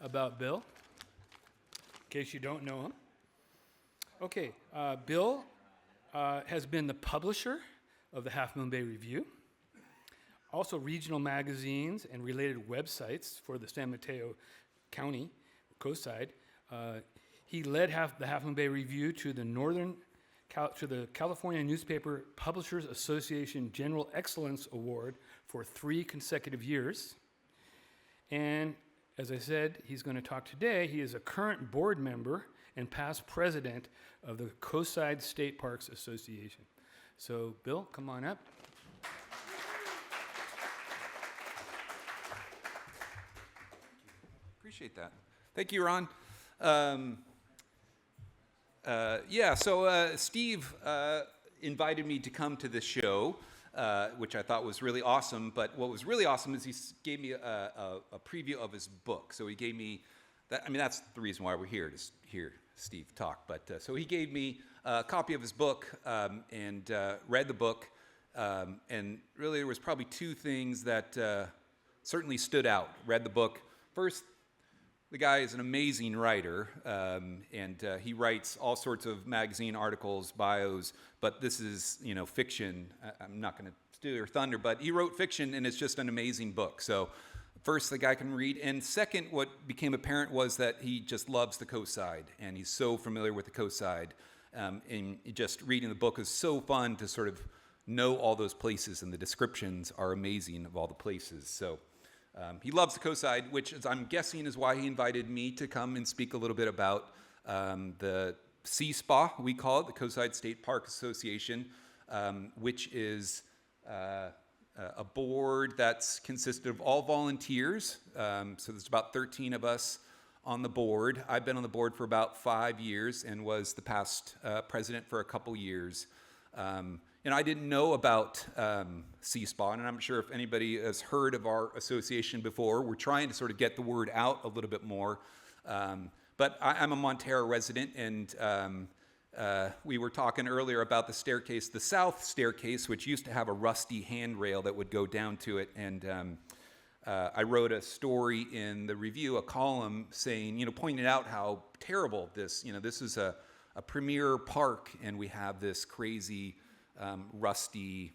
about Bill, in case you don't know him. Okay, Bill has been the publisher of the Half Moon Bay Review, also regional magazines and related websites for the San Mateo County, Coastside. He led the Half Moon Bay Review to the California Newspaper Publishers Association General Excellence Award for 3 consecutive years. And as I said, he's going to talk today. He is a current board member and past president of the Coastside State Parks Association. So, Bill, come on up. Appreciate that. Thank you, Ron. Steve invited me to come to this show, which I thought was really awesome. But what was really awesome is he gave me a preview of his book. So he gave me that. I mean, that's the reason why we're here, to hear Steve talk. But so he gave me a copy of his book and read the book. And really, there was probably 2 things that certainly stood out. Read the book. First, the guy is an amazing writer, and he writes all sorts of magazine articles, bios, but this is, fiction. I'm not going to steal your thunder, but he wrote fiction, and it's just an amazing book. So first, the guy can read, and second, what became apparent was that he just loves the Coastside, and he's so familiar with the Coastside, and just reading the book is so fun to sort of know all those places, and the descriptions are amazing of all the places. So he loves the Coastside, which I'm guessing is why he invited me to come and speak a little bit about the CSPA, we call it, the Coastside State Park Association, which is a board that's consisted of all volunteers. So there's about 13 of us on the board. I've been on the board for about 5 years and was the past president for a couple years. I didn't know about CSPA, and I'm sure if anybody has heard of our association before, we're trying to sort of get the word out a little bit more. But I'm a Montero resident, and we were talking earlier about the staircase, the south staircase, which used to have a rusty handrail that would go down to it. And I wrote a story in the review, a column saying, pointing out how terrible this is a premier park, and we have this crazy rusty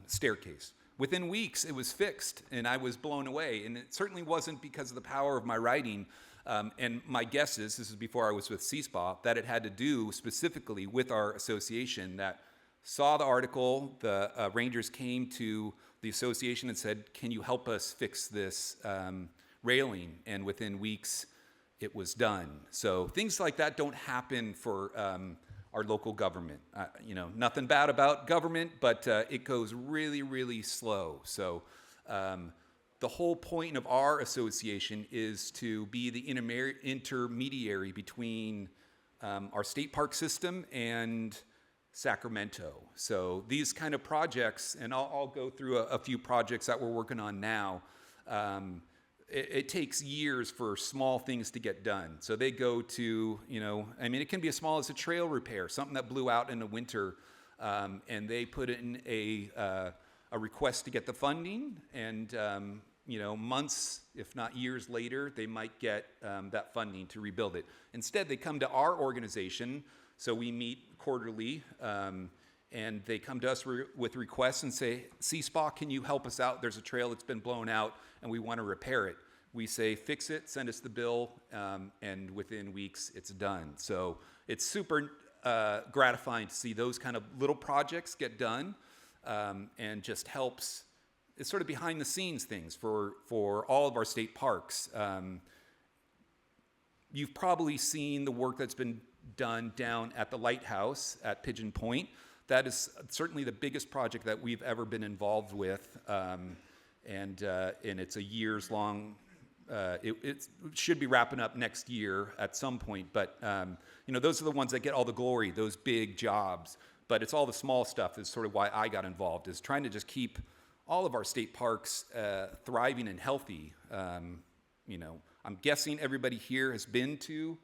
staircase. Within weeks, it was fixed, and I was blown away. And it certainly wasn't because of the power of my writing. And my guess is, this is before I was with CSPA, that it had to do specifically with our association that saw the article. The rangers came to the association and said, "Can you help us fix this railing?" And within weeks, it was done. So things like that don't happen for our local government. Nothing bad about government, but it goes really, really slow. So the whole point of our association is to be the intermediary between our state park system and Sacramento. So these kind of projects, and I'll go through a few projects that we're working on now. It takes years for small things to get done. So they go to, it can be as small as a trail repair, something that blew out in the winter, and they put in a request to get the funding, and months, if not years later, they might get that funding to rebuild it. Instead, they come to our organization, so we meet quarterly, and they come to us with requests and say, "CSPA, can you help us out? There's a trail that's been blown out, and we want to repair it." We say, "Fix it, send us the bill," and within weeks, it's done. So it's super gratifying to see those kind of little projects get done, and just helps. It's sort of behind the scenes things for all of our state parks. You've probably seen the work that's been done down at the lighthouse at Pigeon Point. That is certainly the biggest project that we've ever been involved with, and it's a years long. It should be wrapping up next year at some point, but those are the ones that get all the glory, those big jobs. But it's all the small stuff is sort of why I got involved, is trying to just keep all of our state parks thriving and healthy. I'm guessing everybody here has been to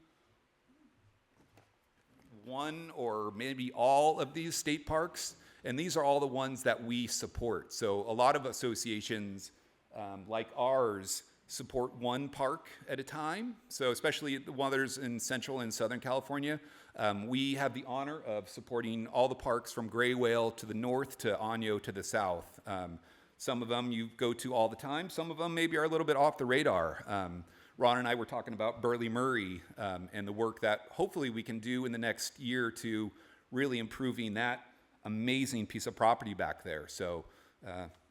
one or maybe all of these state parks, and these are all the ones that we support. So a lot of associations like ours support one park at a time. So especially the ones in Central and Southern California, we have the honor of supporting all the parks from Gray Whale to the north to Año to the south. Some of them you go to all the time. Some of them maybe are a little bit off the radar. Ron and I were talking about Burley Murray and the work that hopefully we can do in the next year or two, really improving that amazing piece of property back there. So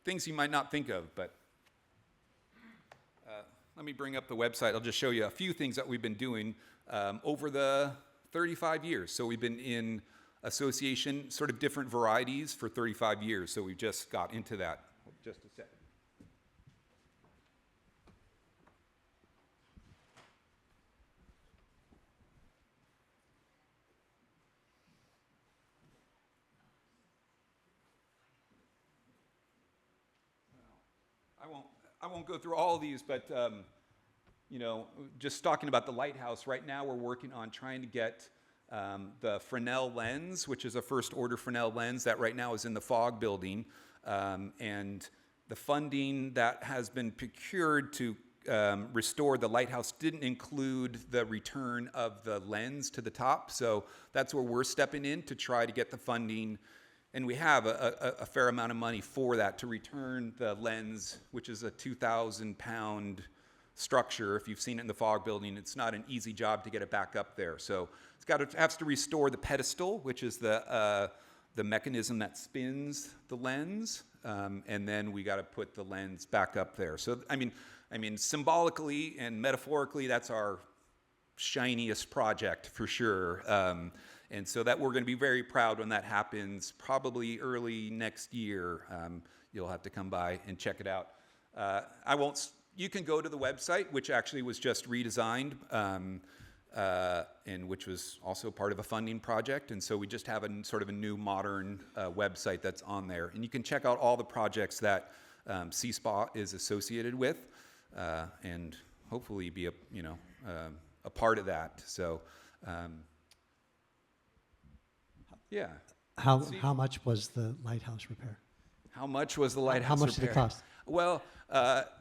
things you might not think of, but let me bring up the website. I'll just show you a few things that we've been doing over the 35 years. So we've been in association, sort of different varieties for 35 years. So we've just got into that. Just a second. I won't go through all of these, but just talking about the lighthouse, right now we're working on trying to get the Fresnel lens, which is a first order Fresnel lens that right now is in the Fog building. And the funding that has been procured to restore the lighthouse didn't include the return of the lens to the top. So that's where we're stepping in to try to get the funding. And we have a fair amount of money for that to return the lens, which is a 2,000-pound structure. If you've seen it in the Fog building, it's not an easy job to get it back up there. So has to restore the pedestal, which is the mechanism that spins the lens, and then we got to put the lens back up there. So I mean, symbolically and metaphorically, that's our shiniest project for sure. And so that we're going to be very proud when that happens, probably early next year. You'll have to come by and check it out. You can go to the website, which actually was just redesigned, and which was also part of a funding project. And so we just have a sort of a new modern website that's on there. And you can check out all the projects that CSPA is associated with, and hopefully be a part of that. So, yeah. How much was the lighthouse repair? How much was the lighthouse How much repair? did it cost? Well,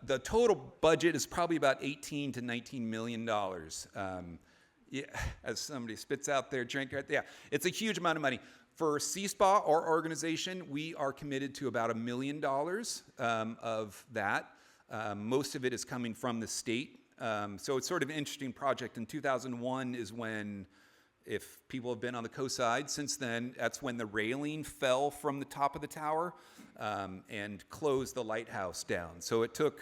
the total budget is probably about $18 to $19 million. Yeah, as somebody spits out their drink right there. Yeah, it's a huge amount of money. For CSPA, our organization, we are committed to about $1 million of that. Most of it is coming from the state. So it's sort of an interesting project. In 2001 is when, if people have been on the Coastside since then, that's when the railing fell from the top of the tower and closed the lighthouse down. So it took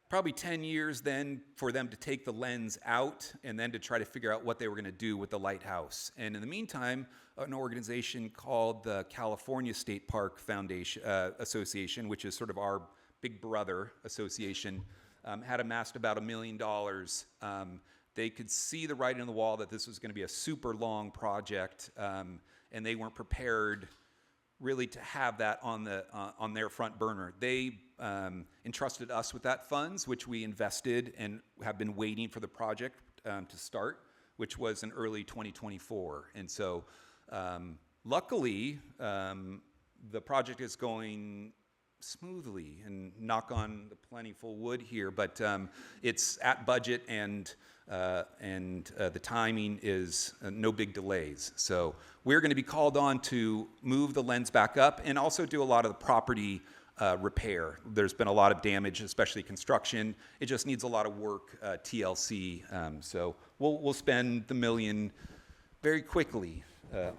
probably 10 years then for them to take the lens out and then to try to figure out what they were going to do with the lighthouse. And in the meantime, an organization called the California State Park Foundation Association, which is sort of our big brother association, had amassed about $1 million. They could see the writing on the wall that this was going to be a super long project, and they weren't prepared really to have that on their front burner. They entrusted us with that funds, which we invested and have been waiting for the project to start, which was in early 2024. And so luckily, the project is going smoothly, and knock on the plentiful wood here, but it's at budget, and the timing is no big delays. So we're going to be called on to move the lens back up and also do a lot of the property repair. There's been a lot of damage, especially construction. It just needs a lot of work, TLC. So we'll spend the $1 million very quickly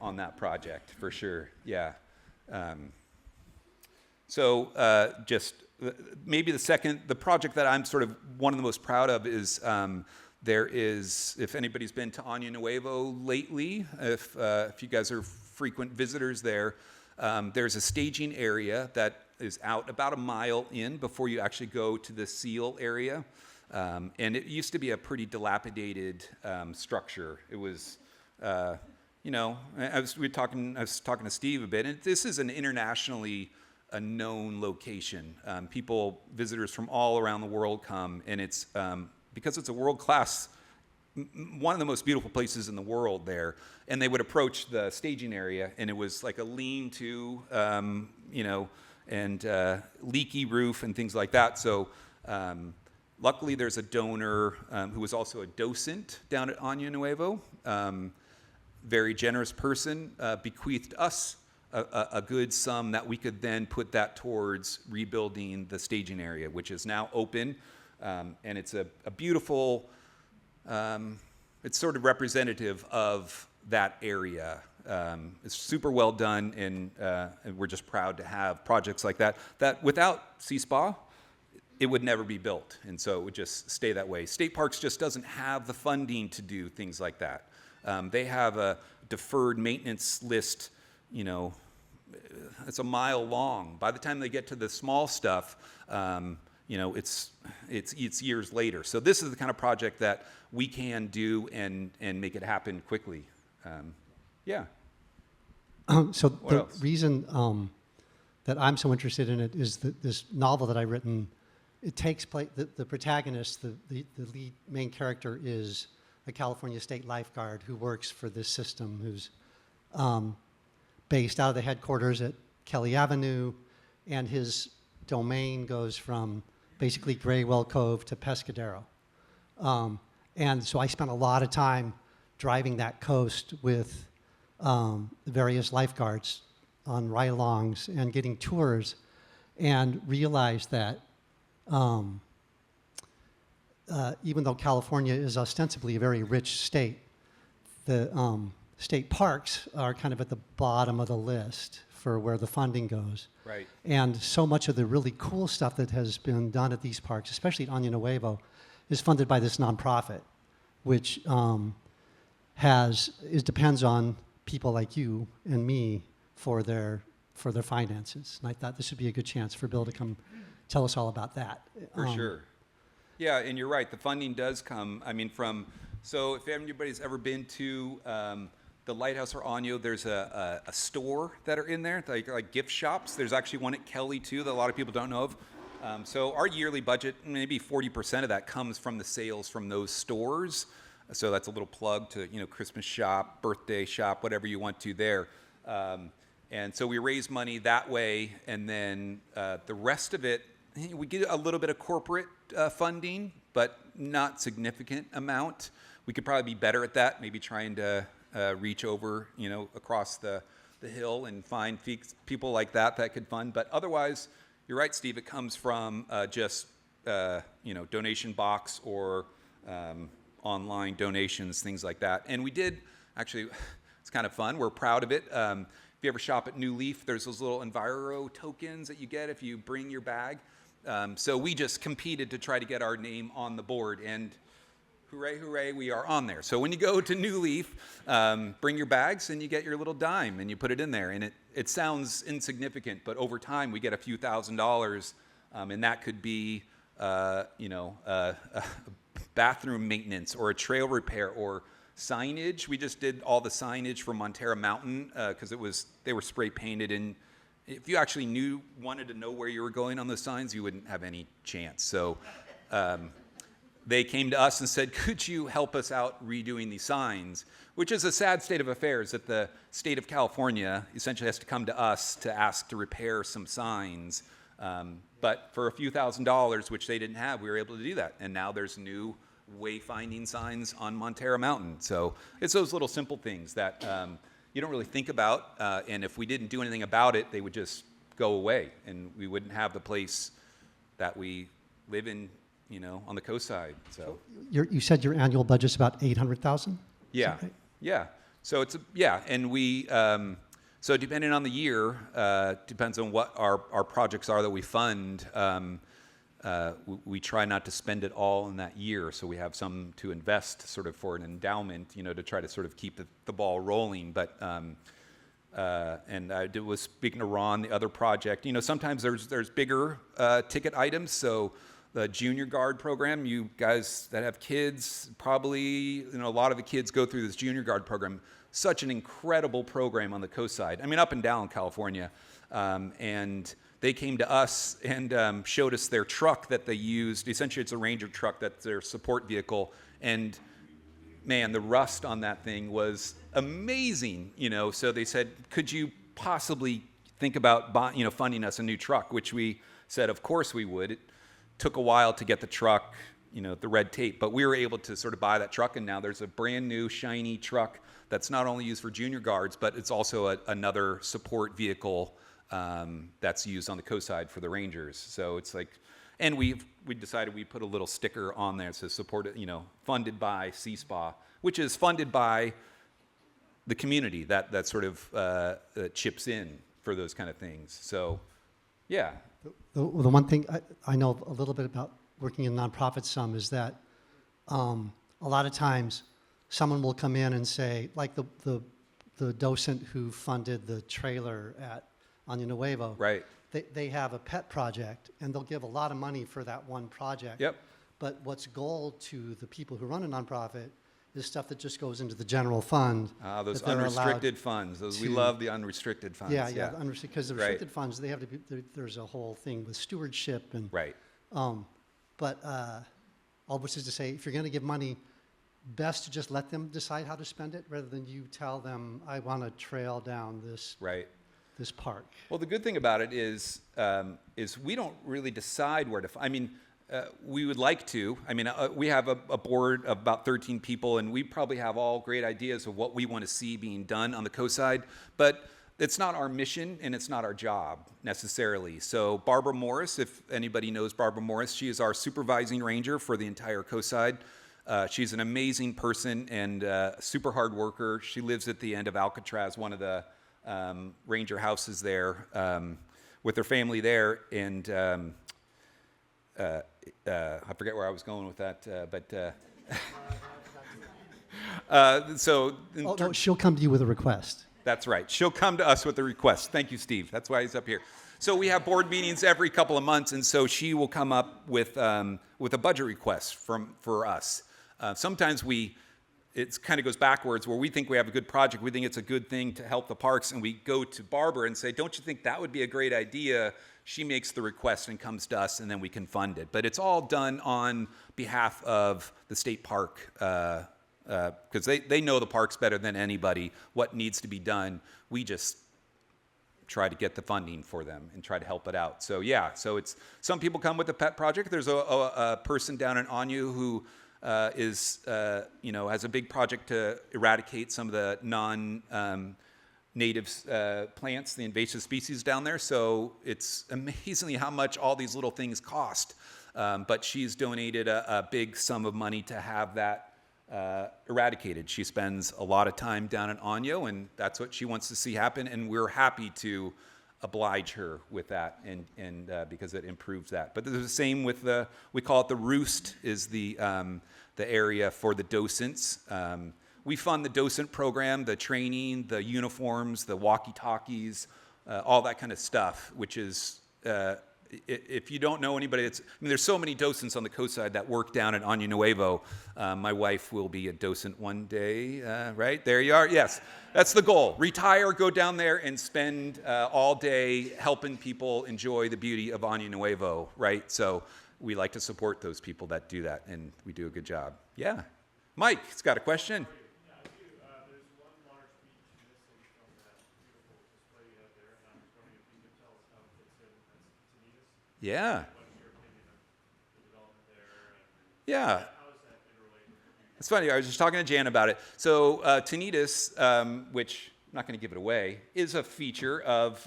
on that project for sure. Yeah. So just maybe the project that I'm sort of one of the most proud of is there is, if anybody's been to Año Nuevo lately, if you guys are frequent visitors there, there's a staging area that is out about a mile in before you actually go to the seal area. And it used to be a pretty dilapidated structure. It was, I was talking to Steve a bit, and this is an internationally a known location. Visitors from all around the world come, and it's because it's a world-class, one of the most beautiful places in the world there. And they would approach the staging area, and it was like a lean-to, and leaky roof and things like that. So luckily, there's a donor who was also a docent down at Año Nuevo. Very generous person, bequeathed us a good sum that we could then put that towards rebuilding the staging area, which is now open. And it's a beautiful, it's sort of representative of that area. It's super well done, and we're just proud to have projects like that. That without Sea Spa, it would never be built, and so it would just stay that way. State Parks just doesn't have the funding to do things like that. They have a deferred maintenance list, it's a mile long. By the time they get to the small stuff, it's years later. So this is the kind of project that we can do and make it happen quickly. Yeah. So What the else? reason that I'm so interested in it is that this novel that I've written, it takes place, the protagonist, the lead main character is a California state lifeguard who works for this system, who's based out of the headquarters at Kelly Avenue, and his domain goes from basically Graywell Cove to Pescadero. And so I spent a lot of time driving that coast with the various lifeguards on ride-alongs and getting tours, and realized that even though California is ostensibly a very rich state, the state parks are kind of at the bottom of the list for where the funding goes. Right. And so much of the really cool stuff that has been done at these parks, especially at Año Nuevo, is funded by this nonprofit, which depends on people like you and me for their finances. And I thought this would be a good chance for Bill to come tell us all about that. For sure. Yeah, and you're right. The funding does come, so if anybody's ever been to the Lighthouse or Año, there's a store that are in there, like gift shops. There's actually one at Kelly, too, that a lot of people don't know of. So our yearly budget, maybe 40% of that comes from the sales from those stores. So that's a little plug to, Christmas shop, birthday shop, whatever you want to there. And so we raise money that way, and then the rest of it, we get a little bit of corporate funding, but not significant amount. We could probably be better at that, maybe trying to reach over, across the hill and find people like that could fund. But otherwise, you're right, Steve, it comes from just, donation box or online donations, things like that. And we did, actually, it's kind of fun. We're proud of it. If you ever shop at New Leaf, there's those little Enviro tokens that you get if you bring your bag. So we just competed to try to get our name on the board, and hooray, hooray, we are on there. So when you go to New Leaf, bring your bags and you get your little dime and you put it in there. And it sounds insignificant, but over time we get a few $1,000s, and that could be, bathroom maintenance or a trail repair or signage. We just did all the signage for Montera Mountain because they were spray painted, and if you actually wanted to know where you were going on the signs, you wouldn't have any chance. So they came to us and said, could you help us out redoing these signs? Which is a sad state of affairs, that the state of California essentially has to come to us to ask to repair some signs. But for a few $1,000s, which they didn't have, we were able to do that. And now there's new wayfinding signs on Montera Mountain. So it's those little simple things that you don't really think about. And if we didn't do anything about it, they would just go away. And we wouldn't have the place that we live in, on the Coastside. So You said your annual budget's about $800,000? yeah, right? yeah. So and we so depending on the year, depends on what our projects are that we fund. We try not to spend it all in that year, so we have some to invest sort of for an endowment, to try to sort of keep the ball rolling. But and I was speaking to Ron, the other project. Sometimes there's bigger ticket items. So the junior guard program, you guys that have kids, probably a lot of the kids go through this junior guard program. Such an incredible program on the Coastside. Up and down California, and they came to us and showed us their truck that they used. Essentially, it's a Ranger truck that's their support vehicle. And man, the rust on that thing was amazing. So they said, could you possibly think about funding us a new truck? Which we said, of course we would. It took a while to get the truck, the red tape, but we were able to sort of buy that truck, and now there's a brand new shiny truck that's not only used for junior guards, but it's also another support vehicle that's used on the Coastside for the Rangers. So it's like, and we decided we put a little sticker on there that says supported, funded by CSPA, which is funded by the community that sort of chips in for those kind of things. So, yeah. The one thing I know a little bit about working in nonprofits some is that a lot of times someone will come in and say, like the docent who funded the trailer at Año Nuevo, Right. they have a pet project, and they'll give a lot of money for that one project. Yep. But what's gold to the people who run a nonprofit is stuff that just goes into the general fund. Those that they're unrestricted funds. We love the unrestricted funds. Yeah, because the Right. restricted funds, they have to be, there's a whole thing with stewardship and. Right. But all which is to say, if you're going to give money, best to just let them decide how to spend it rather than you tell them, I want to trail down this Right. this park. Well, the good thing about it is we don't really decide where to. We would like to. We have a board of about 13 people, and we probably have all great ideas of what we want to see being done on the Coastside, but it's not our mission and it's not our job necessarily. So Barbara Morris, if anybody knows Barbara Morris, she is our supervising ranger for the entire Coastside. She's an amazing person and super hard worker. She lives at the end of Alcatraz, one of the ranger houses there, with her family there. And I forget where I was going with that, so... No, she'll come to you with a request. That's right. She'll come to us with a request. Thank you, Steve. That's why he's up here. So we have board meetings every couple of months, and so she will come up with a budget request for us. Sometimes it kind of goes backwards where we think we have a good project, we think it's a good thing to help the parks, and we go to Barbara and say, don't you think that would be a great idea? She makes the request and comes to us, and then we can fund it. But it's all done on behalf of the state park, because they know the parks better than anybody, what needs to be done. We just try to get the funding for them and try to help it out. So yeah, so it's some people come with a pet project. There's a person down in Año who has a big project to eradicate some of the non-native plants, the invasive species down there. So it's amazingly how much all these little things cost. But she's donated a big sum of money to have that eradicated. She spends a lot of time down in Año, and that's what she wants to see happen. And we're happy to oblige her with that, and because it improves that. But there's the same with we call it the Roost, is the area for the docents. We fund the docent program, the training, the uniforms, the walkie-talkies, all that kind of stuff, which is, if you don't know anybody, there's so many docents on the Coastside that work down at Año Nuevo. My wife will be a docent one day, right? There you are. Yes, that's the goal. Retire, go down there and spend all day helping people enjoy the beauty of Año Nuevo, right? So we like to support those people that do that, and we do a good job. Yeah. Mike's got a question. There's one large beach missing from that beautiful display you have there, and I was wondering if you could tell us how it fits in. That's Tanitas. Yeah. What's your opinion of the development there? And Yeah. how is that interrelated with you? It's funny, I was just talking to Jan about it. So Tanitas, which I'm not going to give it away, is a feature of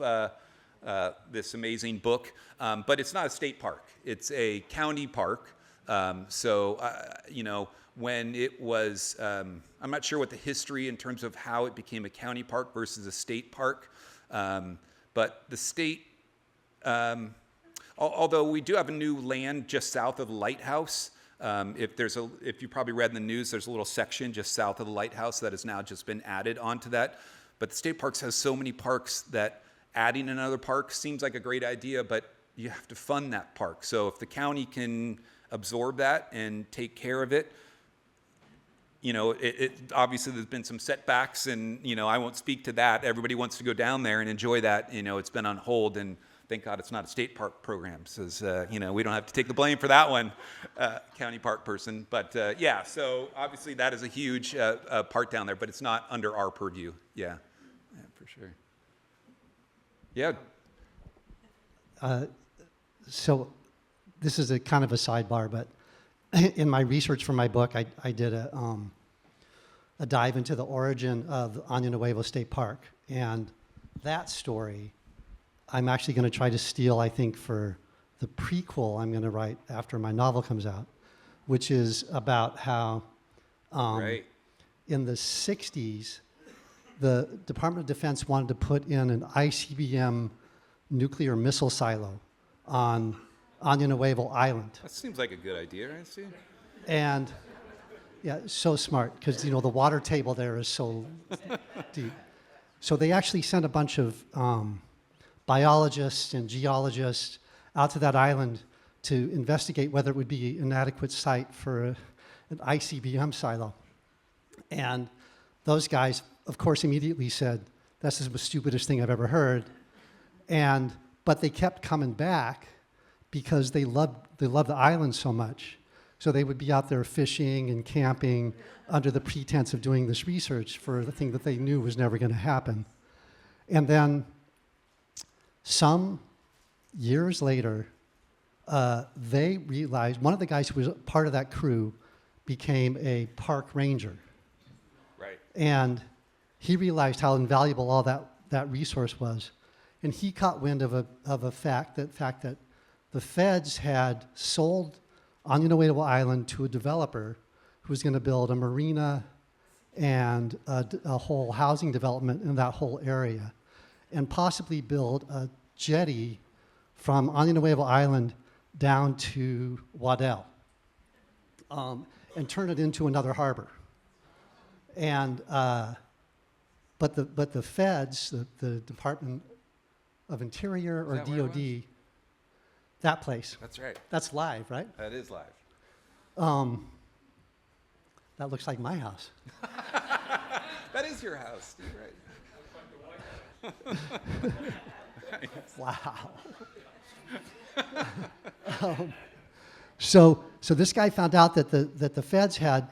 this amazing book, but it's not a state park. It's a county park. When it was, I'm not sure what the history in terms of how it became a county park versus a state park, but the state, although we do have a new land just south of the lighthouse. If you probably read in the news, there's a little section just south of the lighthouse that has now just been added onto that. But the state parks has so many parks that adding another park seems like a great idea, but you have to fund that park. So if the county can absorb that and take care of it, it obviously there's been some setbacks, and I won't speak to that. Everybody wants to go down there and enjoy that. It's been on hold, and thank God it's not a state park program, so we don't have to take the blame for that one, county park person. But so obviously that is a huge part down there, but it's not under our purview. Yeah, for sure. Yeah. So this is a kind of a sidebar, but in my research for my book, I did a dive into the origin of Año Nuevo State Park. And that story, I'm actually going to try to steal, I think, for the prequel I'm going to write after my novel comes out, which is about how Right. in the 60s, the Department of Defense wanted to put in an ICBM nuclear missile silo on Año Nuevo Island. That seems like a good idea, right, Steve? And yeah, so smart, because the water table there is so deep. So they actually sent a bunch of biologists and geologists out to that island to investigate whether it would be an adequate site for an ICBM silo. And those guys, of course, immediately said, "This is the stupidest thing I've ever heard." But they kept coming back because they loved the island so much. So they would be out there fishing and camping under the pretense of doing this research for the thing that they knew was never going to happen. And then some years later, they realized, one of the guys who was part of that crew became a park ranger. Right. And he realized how invaluable all that resource was. And he caught wind of a fact that the feds had sold Año Nuevo Island to a developer who was going to build a marina and a whole housing development in that whole area, and possibly build a jetty from Año Nuevo Island down to Waddell, and turn it into another harbor. And but the feds, the Department of Interior or Is that where it DOD, that place. That's right. That's live, right? That is live. That looks like my house. That is your house, Steve, right? Wow. So this guy found out that the feds had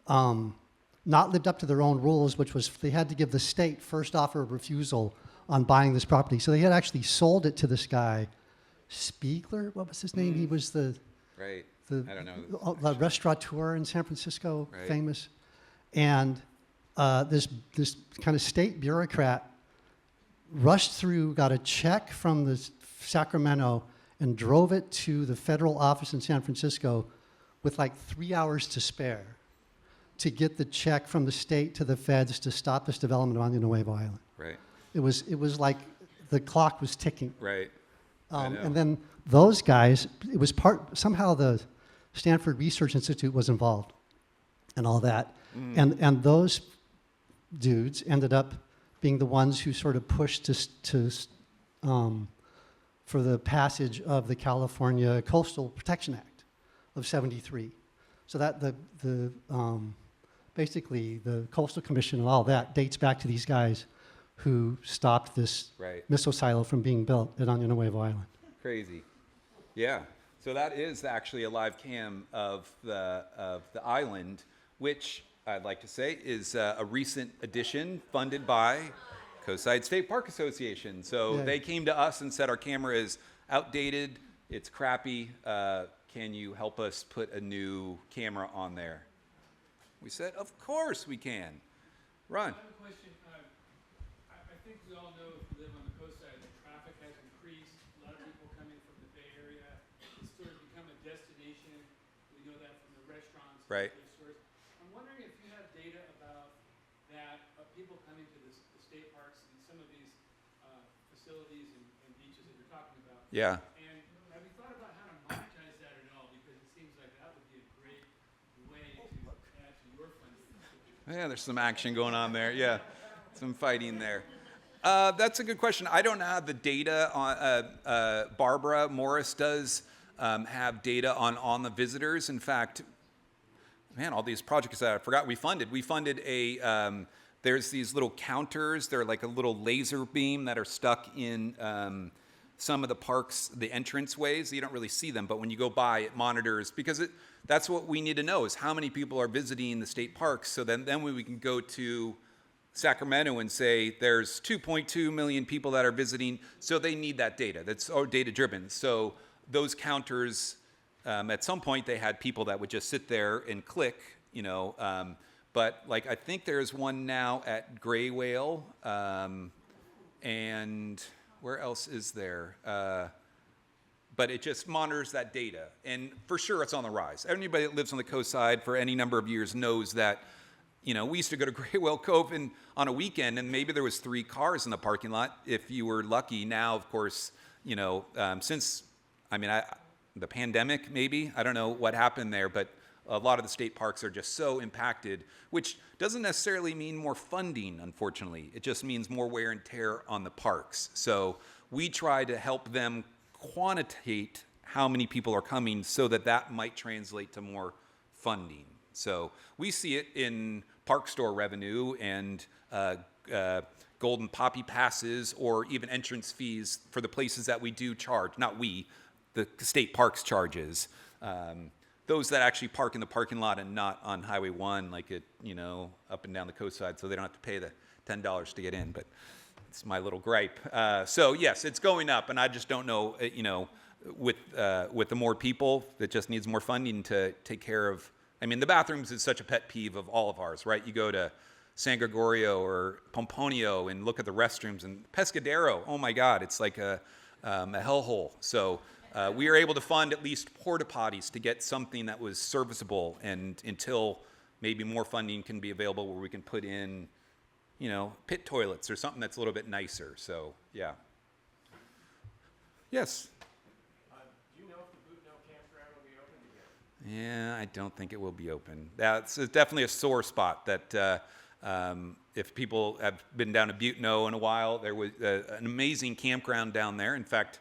not lived up to their own rules, which was they had to give the state first offer of refusal on buying this property. So they had actually sold it to this guy, Spiegler. What was his name? He was Right. I don't know. the restaurateur in San Francisco, Right. famous. And this kind of state bureaucrat rushed through, got a check from the Sacramento, and drove it to the federal office in San Francisco with like 3 hours to spare to get the check from the state to the feds to stop this development on Nuevo Island. Right. It was like the clock was ticking. Right. I know. And then those guys, it was somehow the Stanford Research Institute was involved and all that. And those dudes ended up being the ones who sort of pushed for the passage of the California Coastal Protection Act of '73. So that basically the Coastal Commission and all that dates back to these guys who stopped this Right. missile silo from being built at Año Nuevo Island. Crazy. Yeah. So that is actually a live cam of the island, which I'd like to say is a recent addition funded by Coastside State Park Association. So Yeah. they came to us and said our camera is outdated, it's crappy. Can you help us put a new camera on there? We said, of course we can. Run. I have a question. I think we all know if you live on the coast side, the traffic has increased. A lot of people coming from the Bay Area. It's sort of become a destination. We know that from the restaurants. and Right. the stores. I'm wondering if you have data about that, of people coming to the state parks and some of these facilities and beaches that you're talking about. Yeah. And have you thought about how to monetize that at all? Because it seems like that would be a great way to add to your funding. Yeah, there's some action going on there. Yeah, some fighting there. That's a good question. I don't have the data on. Barbara Morris does have data on the visitors. In fact, man, all these projects that I forgot we funded. We funded a. There's these little counters. They're like a little laser beam that are stuck in some of the parks, the entranceways. You don't really see them, but when you go by, it monitors because that's what we need to know is how many people are visiting the state parks. So then we can go to Sacramento and say there's 2.2 million people that are visiting. So they need that data. That's all data driven. So those counters, at some point they had people that would just sit there and click, but like I think there's one now at Gray Whale, and where else is there? But it just monitors that data, and for sure it's on the rise. Anybody that lives on the coast side for any number of years knows that, we used to go to Gray Whale Cove on a weekend, and maybe there was 3 cars in the parking lot if you were lucky. Now, of course, since the pandemic, maybe I don't know what happened there, but a lot of the state parks are just so impacted, which doesn't necessarily mean more funding, unfortunately. It just means more wear and tear on the parks. So we try to help them quantitate how many people are coming so that might translate to more funding. So we see it in park store revenue and golden poppy passes, or even entrance fees for the places that we do charge. Not we, the state parks charges. Those that actually park in the parking lot and not on Highway 1, like up and down the coast side, so they don't have to pay the $10 to get in. But it's my little gripe. So yes, it's going up, and I just don't know, with the more people, that just needs more funding to take care of. The bathrooms is such a pet peeve of all of ours, right? You go to San Gregorio or Pomponio and look at the restrooms, and Pescadero, oh my God, it's like a hellhole. So we are able to fund at least porta potties to get something that was serviceable, and until maybe more funding can be available where we can put in, pit toilets or something that's a little bit nicer. So yeah. Yes. Do you know if the Bootno campground will be open again? Yeah, I don't think it will be open. That's definitely a sore spot that if people have been down to Bootno in a while, there was an amazing campground down there. In fact,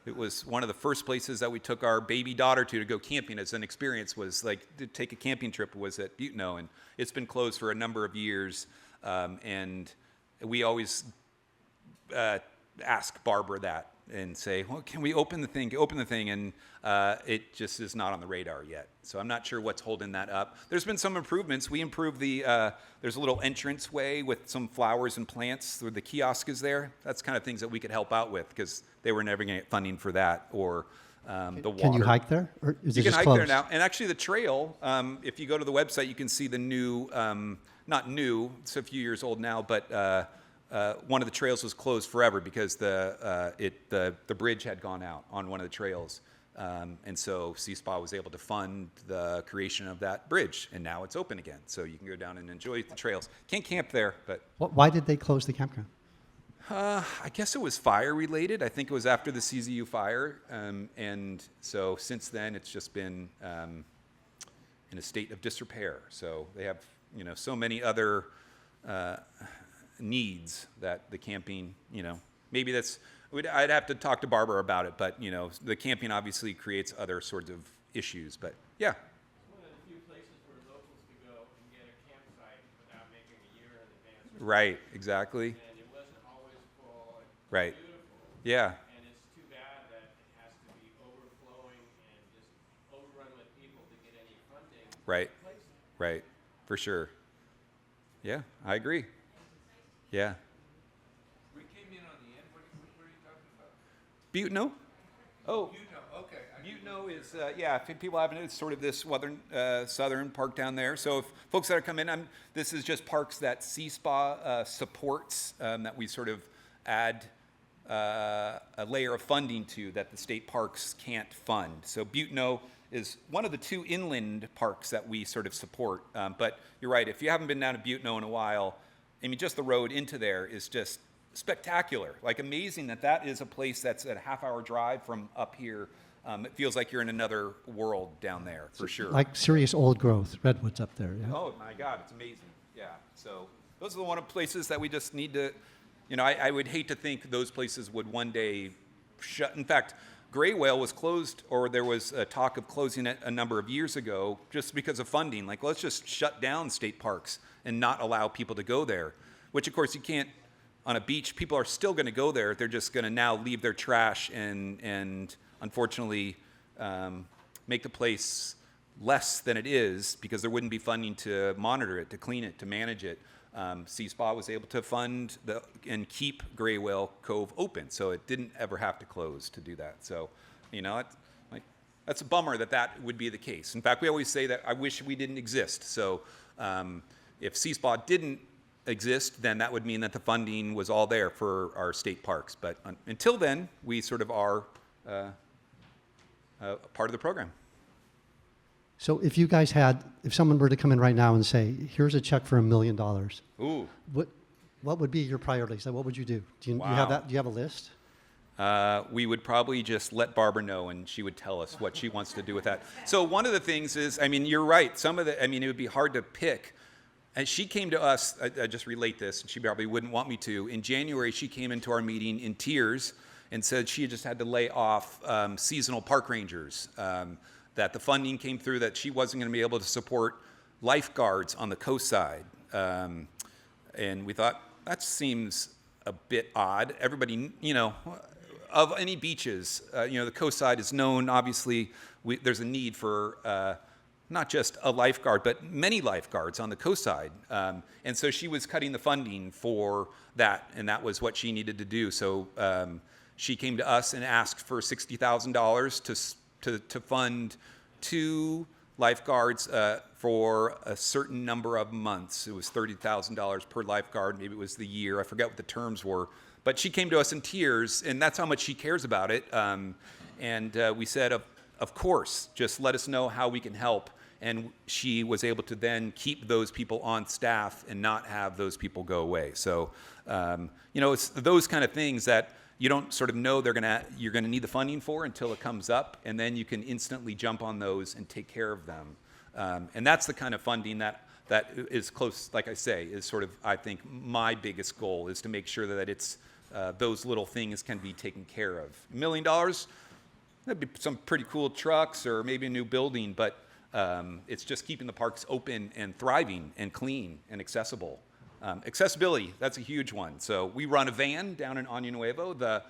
it was one of the first places that we took our baby daughter to go camping as an experience, was like to take a camping trip, was at Bootno, and it's been closed for a number of years. And we always ask Barbara that and say, well, can we open the thing? And it just is not on the radar yet. So I'm not sure what's holding that up. There's been some improvements. We improved there's a little entrance way with some flowers and plants where the kiosk is there. That's kind of things that we could help out with, because they were never going to get funding for that, or the water. Can you hike there? Or is You it can just hike closed? there now. And actually the trail, if you go to the website, you can see the new, not new, it's a few years old now, but one of the trails was closed forever because the bridge had gone out on one of the trails. And so CSPA was able to fund the creation of that bridge, and now it's open again. So you can go down and enjoy the trails. Can't camp there, but Why did they close the campground? I guess it was fire related. I think it was after the CZU fire. And so since then, it's just been in a state of disrepair. So they have, so many other needs that the camping, maybe I'd have to talk to Barbara about it, but, the camping obviously creates other sorts of issues. But yeah. It's one of the few places where locals could go and get a campsite without making a year in advance. Right, exactly. And it wasn't always full and Right. beautiful. Yeah. And it's too bad that it has to be overflowing and just overrun with people to get any funding. Right. to replace it. Right, for sure. Yeah, I agree. Yeah. We came in on the end. What are you talking about? Bootno? Oh, Buteau. Okay. Buteau is, if people haven't, it's sort of this southern park down there. So if folks that are coming in, this is just parks that CSPA supports, that we sort of add a layer of funding to that the state parks can't fund. So Buteau is one of the 2 inland parks that we sort of support. But you're right, if you haven't been down to Buteau in a while, just the road into there is just spectacular. Like, amazing that is a place that's a half-hour drive from up here. It feels like you're in another world down there, for sure. Like serious old growth, redwoods up there. Yeah. Oh my God, it's amazing. Yeah. So those are the one of places that we just need to, I would hate to think those places would one day shut. In fact, Gray Whale was closed, or there was a talk of closing it a number of years ago just because of funding. Like, let's just shut down state parks and not allow people to go there, which of course you can't. On a beach, people are still going to go there. They're just going to now leave their trash and unfortunately make the place less than it is, because there wouldn't be funding to monitor it, to clean it, to manage it. CSPA was able to fund and keep Gray Whale Cove open, so it didn't ever have to close to do that. So, that's a bummer that that would be the case. In fact, we always say that I wish we didn't exist. So if CSPA didn't exist, then that would mean that the funding was all there for our state parks. But until then, we sort of are part of the program. So if you guys had, if someone were to come in right now and say, here's a check for $1 million, Ooh. what would be your priorities? Like, what would you do? Do you have that? Do you have a list? We would probably just let Barbara know, and she would tell us what she wants to do with that. So one of the things is, I mean, you're right. It would be hard to pick. And she came to us, I just relate this, and she probably wouldn't want me to. In January, she came into our meeting in tears and said she just had to lay off seasonal park rangers, that the funding came through, that she wasn't going to be able to support lifeguards on the Coastside. And we thought, that seems a bit odd. Everybody, of any beaches, the Coastside is known, obviously, there's a need for not just a lifeguard, but many lifeguards on the Coastside. And so she was cutting the funding for that, and that was what she needed to do. So she came to us and asked for $60,000 to fund 2 lifeguards for a certain number of months. It was $30,000 per lifeguard. Maybe it was the year. I forget what the terms were. But she came to us in tears, and that's how much she cares about it. And we said, of course, just let us know how we can help. And she was able to then keep those people on staff and not have those people go away. So, it's those kind of things that you don't sort of know you're gonna need the funding for until it comes up, and then you can instantly jump on those and take care of them. And that's the kind of funding that is close, like I say, is sort of, I think, my biggest goal is to make sure that it's those little things can be taken care of. $1 million, that'd be some pretty cool trucks or maybe a new building, but it's just keeping the parks open and thriving and clean and accessible. Accessibility, that's a huge one. So we run a van down in Año Nuevo, the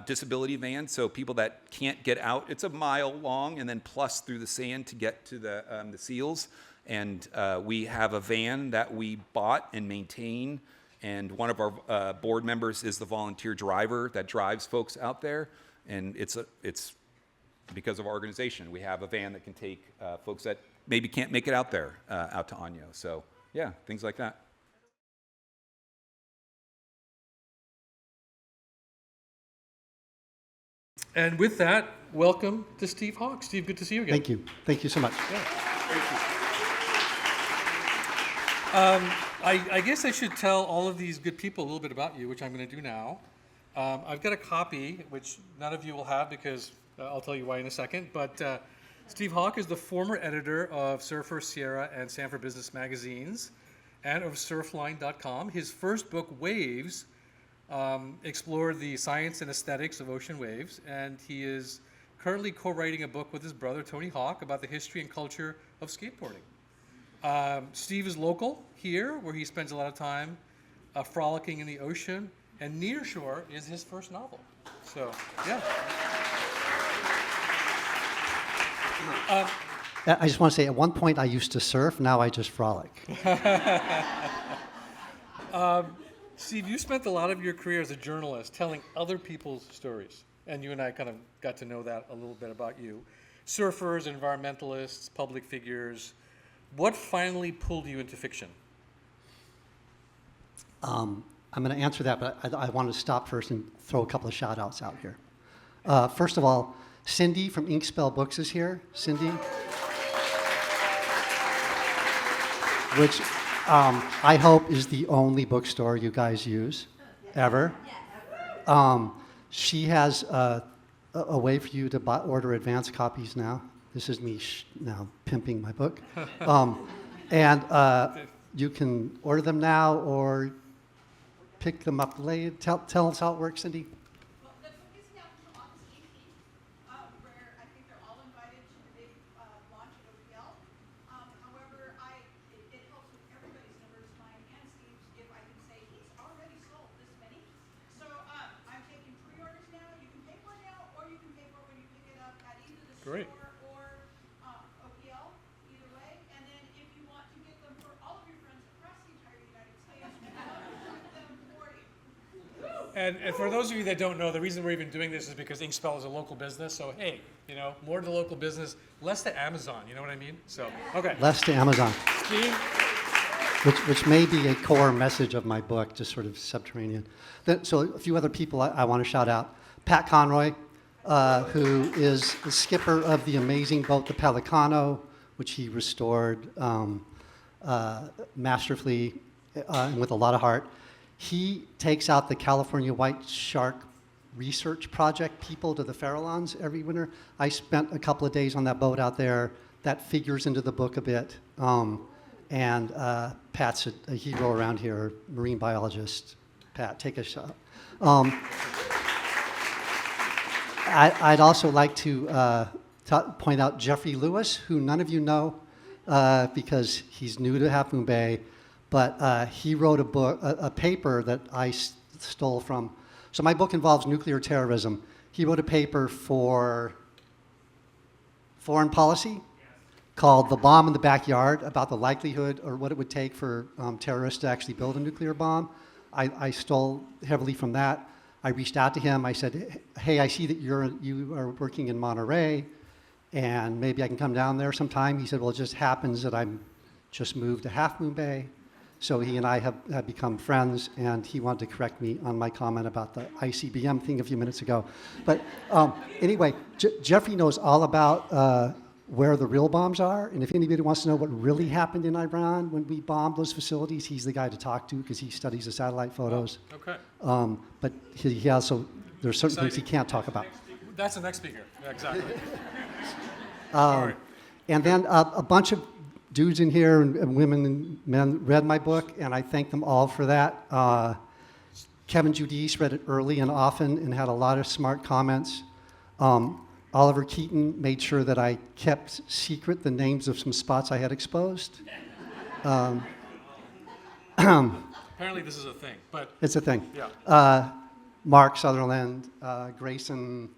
disability van, so people that can't get out, it's a mile long and then plus through the sand to get to the seals. And we have a van that we bought and maintain, and one of our board members is the volunteer driver that drives folks out there, and it's because of our organization. We have a van that can take folks that maybe can't make it out there, out to Año. So yeah, things like that. And with that, welcome to Steve Hawk. Steve, good to see you again. Thank you. Thank you so much. Yeah. I guess I should tell all of these good people a little bit about you, which I'm going to do now. I've got a copy, which none of you will have because I'll tell you why in a second. But Steve Hawk is the former editor of Surfer, Sierra, and Stanford Business magazines and of surfline.com. His first book, Waves, explored the science and aesthetics of ocean waves, and he is currently co-writing a book with his brother, Tony Hawk, about the history and culture of skateboarding. Steve is local here, where he spends a lot of time frolicking in the ocean, and Nearshore is his first novel. So, yeah. I just want to say, at one point I used to surf, now I just frolic. Steve, you spent a lot of your career as a journalist telling other people's stories, and you and I kind of got to know that a little bit about you. Surfers, environmentalists, public figures. What finally pulled you into fiction? I'm going to answer that, but I wanted to stop first and throw a couple of shout-outs out here. First of all, Cindy from Inkspell Books is here. Cindy. Which I hope is the only bookstore you guys use, ever. She has a way for you to order advance copies now. This is me now pimping my book. And you can order them now or pick them up later. Tell us how it works, Cindy. Well, the book is now until August 18th, where I think they're all invited to the big launch at OPL. However, it helps with everybody's numbers, mine and Steve's, if I can say he's already sold this many. So I'm taking pre-orders now. You can pay for it now, or you can pay for it when you pick it up at either the Great. store or OPL, either way. And then if you want to get them for all of your friends across the entire United States, we will ship them for you. And for those of you that don't know, the reason we're even doing this is because Inkspell is a local business. So hey, you know, more to the local business, less to Amazon. You know what I mean? So okay. Less to Amazon, Steve. which may be a core message of my book, just sort of subterranean. So a few other people I want to shout out. Pat Conroy, who is the skipper of the amazing boat, the Pelicano, which he restored masterfully and with a lot of heart. He takes out the California white shark research project people to the Farallones every winter. I spent a couple of days on that boat out there. That figures into the book a bit. And Pat's a hero around here, marine biologist. Pat, take a shot. I'd also like to point out Jeffrey Lewis, who none of you know because he's new to Half Moon Bay, but he wrote a paper that I stole from. So my book involves nuclear terrorism. He wrote a paper for Foreign Policy called The Bomb in the Backyard, about the likelihood or what it would take for terrorists to actually build a nuclear bomb. I stole heavily from that. I reached out to him. I said, hey, I see that you are working in Monterey, and maybe I can come down there sometime. He said, well, it just happens that I'm just moved to Half Moon Bay. So he and I have become friends, and he wanted to correct me on my comment about the ICBM thing a few minutes ago. But anyway, Jeffrey knows all about where the real bombs are, and if anybody wants to know what really happened in Iran when we bombed those facilities, he's the guy to talk to because he studies the satellite photos. Okay. But he also, there's certain things he can't talk about. That's the next speaker. Yeah, exactly. And then a bunch of dudes in here and women and men read my book, and I thank them all for that. Kevin Judice read it early and often and had a lot of smart comments. Oliver Keaton made sure that I kept secret the names of some spots I had exposed. Apparently this is a thing, but It's a thing. yeah. Mark Sutherland, Grayson,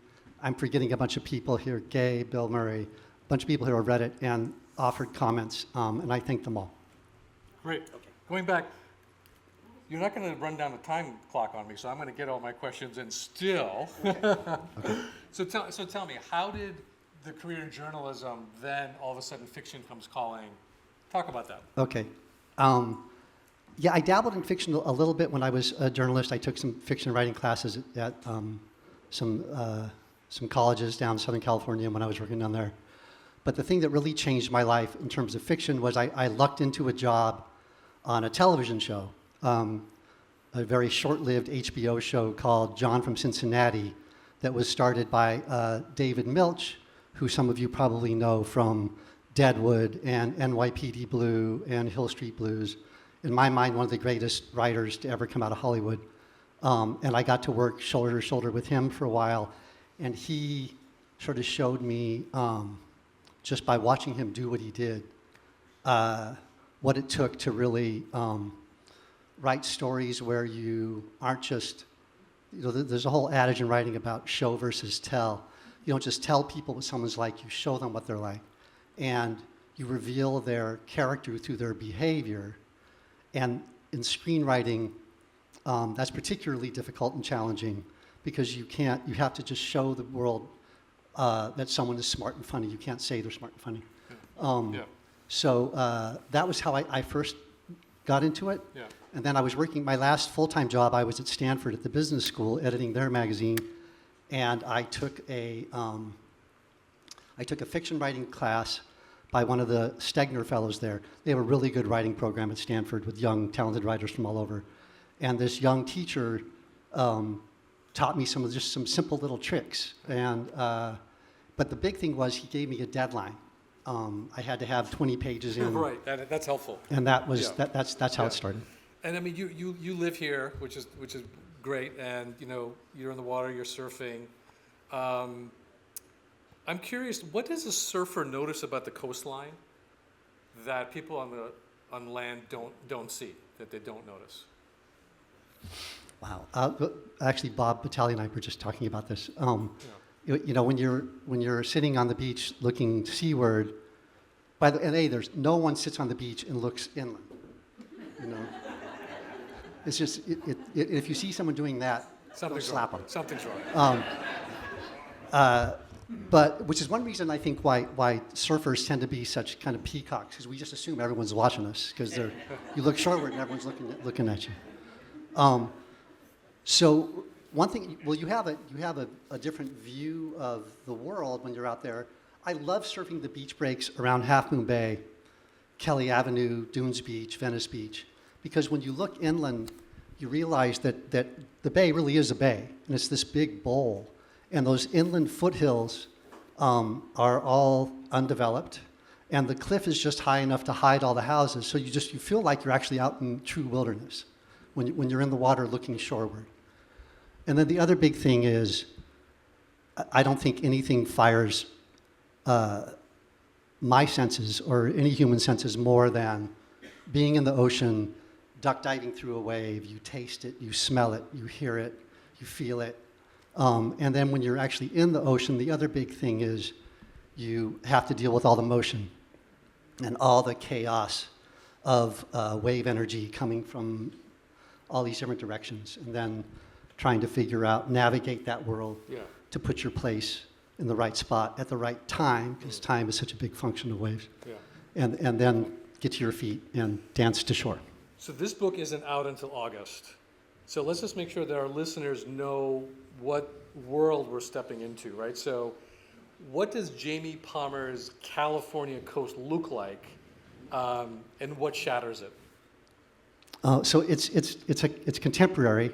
I'm forgetting a bunch of people here, Gay, Bill Murray, a bunch of people who have read it and offered comments, and I thank them all. Great. Going back, you're not going to run down the time clock on me, so I'm going to get all my questions in still. So tell me, how did the career in journalism then all of a sudden fiction comes calling? Talk about that. Okay. Yeah, I dabbled in fiction a little bit when I was a journalist. I took some fiction writing classes at some colleges down in Southern California when I was working down there. But the thing that really changed my life in terms of fiction was I lucked into a job on a television show, a very short-lived HBO show called John from Cincinnati that was started by David Milch, who some of you probably know from Deadwood and NYPD Blue and Hill Street Blues. In my mind, one of the greatest writers to ever come out of Hollywood. And I got to work shoulder to shoulder with him for a while. And he sort of showed me, just by watching him do what he did, what it took to really write stories where you aren't just, there's a whole adage in writing about show versus tell. You don't just tell people what someone's like, you show them what they're like. And you reveal their character through their behavior. And in screenwriting, that's particularly difficult and challenging because you have to just show the world that someone is smart and funny. You can't say they're smart and funny. Yeah. So that was how I first got into it. Yeah. And then I was working, my last full-time job, I was at Stanford at the business school editing their magazine. And I took a fiction writing class by one of the Stegner fellows there. They have a really good writing program at Stanford with young, talented writers from all over. And this young teacher taught me some simple little tricks. And but the big thing was he gave me a deadline. I had to have 20 pages in. Right. That's helpful. And that was Yeah. that's how Yeah. it started. And I mean, you live here, which is great, and you're in the water, you're surfing. I'm curious, what does a surfer notice about the coastline that people on land don't see, that they don't notice? Wow. Actually, Bob Battaglia and I were just talking about this. When you're sitting on the beach looking seaward, there's no one sits on the beach and looks inland. It's just if you see someone doing that, Something's slap wrong. 'em. Something's wrong. But which is one reason I think why surfers tend to be such kind of peacocks, because we just assume everyone's watching us, because you look shoreward and everyone's looking at you. So one thing, well, you have a different view of the world when you're out there. I love surfing the beach breaks around Half Moon Bay, Kelly Avenue, Dunes Beach, Venice Beach, because when you look inland, you realize that the bay really is a bay, and it's this big bowl. And those inland foothills are all undeveloped, and the cliff is just high enough to hide all the houses. So you feel like you're actually out in true wilderness when you're in the water looking shoreward. And then the other big thing is, I don't think anything fires my senses or any human senses more than being in the ocean, duck diving through a wave. You taste it, you smell it, you hear it, you feel it. And then when you're actually in the ocean, the other big thing is you have to deal with all the motion and all the chaos of wave energy coming from all these different directions, and then trying to figure out, navigate that world to put your place in the right spot at the right time, because time is such a big function of waves. And then get to your feet and dance to shore. So this book isn't out until August. So let's just make sure that our listeners know what world we're stepping into, right? So what does Jamie Palmer's California coast look like, and what shatters it? So it's contemporary,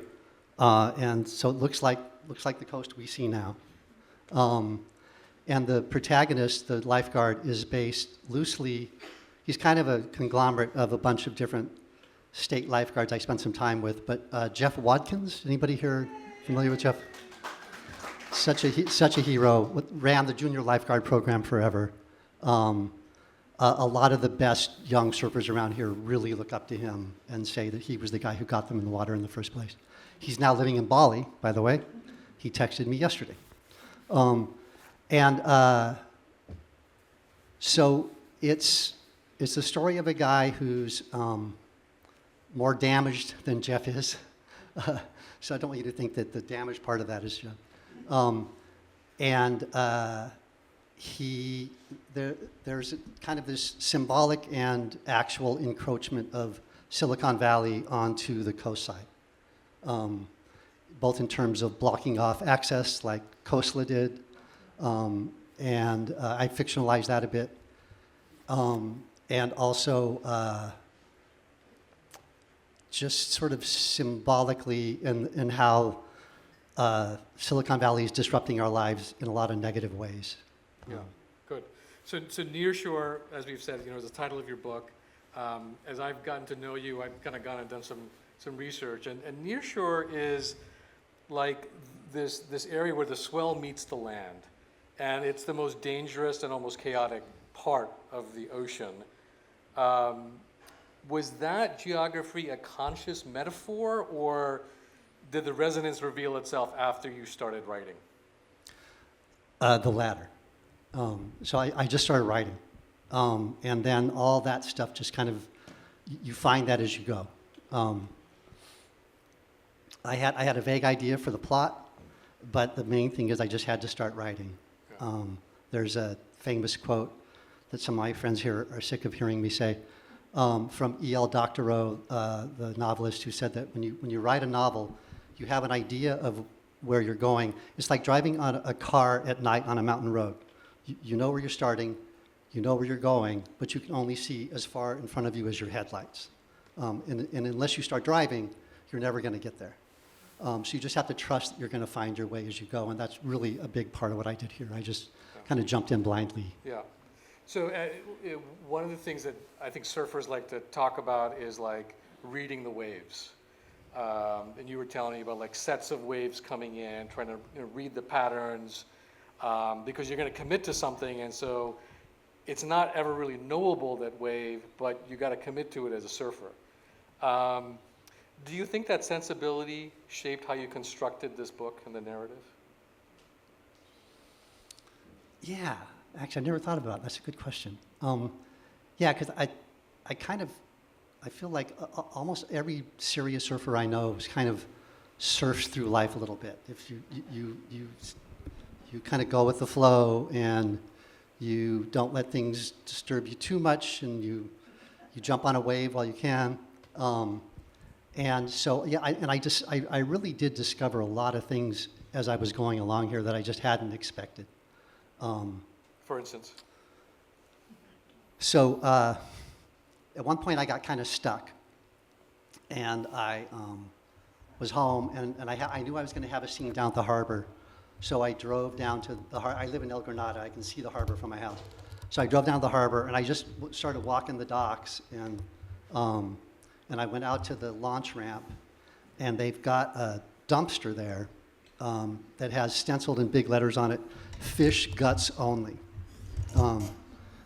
and so it looks like the coast we see now. And the protagonist, the lifeguard, is based loosely. He's kind of a conglomerate of a bunch of different state lifeguards I spent some time with. But Jeff Watkins, anybody here familiar with Jeff? Such a hero. Ran the junior lifeguard program forever. A lot of the best young surfers around here really look up to him and say that he was the guy who got them in the water in the first place. He's now living in Bali, by the way. He texted me yesterday. So it's the story of a guy who's more damaged than Jeff is. So I don't want you to think that the damaged part of that is Jeff. There's kind of this symbolic and actual encroachment of Silicon Valley onto the coast side, both in terms of blocking off access like Coastside did, and I fictionalized that a bit, and also just sort of symbolically in how Silicon Valley is disrupting our lives in a lot of negative ways. Yeah, good. So Nearshore, as we've said, is the title of your book. As I've gotten to know you, I've kind of gone and done some research, and Nearshore is like this area where the swell meets the land, and it's the most dangerous and almost chaotic part of the ocean. Was that geography a conscious metaphor, or did the resonance reveal itself after you started writing? The latter. So I just started writing, and then all that stuff just kind of, you find that as you go. I had a vague idea for the plot, but the main thing is I just had to start writing. There's a famous quote that some of my friends here are sick of hearing me say, from E.L. Doctorow, the novelist, who said that when you write a novel, you have an idea of where you're going. It's like driving on a car at night on a mountain road. You know where you're starting, you know where you're going, but you can only see as far in front of you as your headlights. And unless you start driving, you're never going to get there. So you just have to trust that you're going to find your way as you go, and that's really a big part of what I did here. I just kind of jumped in blindly. Yeah. So one of the things that I think surfers like to talk about is like reading the waves. And you were telling me about like sets of waves coming in, trying to read the patterns, because you're going to commit to something, and so it's not ever really knowable, that wave, but you got to commit to it as a surfer. Do you think that sensibility shaped how you constructed this book and the narrative? Yeah, actually, I never thought about it. That's a good question. Yeah, because I feel like almost every serious surfer I know is kind of surfs through life a little bit. If you kind of go with the flow and you don't let things disturb you too much, and you jump on a wave while you can. And so, yeah, I really did discover a lot of things as I was going along here that I just hadn't expected. For instance? So at one point I got kind of stuck, and I was home, and I knew I was going to have a scene down at the harbor. So I drove down to the harbor. I live in El Granada. I can see the harbor from my house. So I drove down to the harbor, and I just started walking the docks, and I went out to the launch ramp, and they've got a dumpster there that has stenciled in big letters on it, "Fish Guts Only,"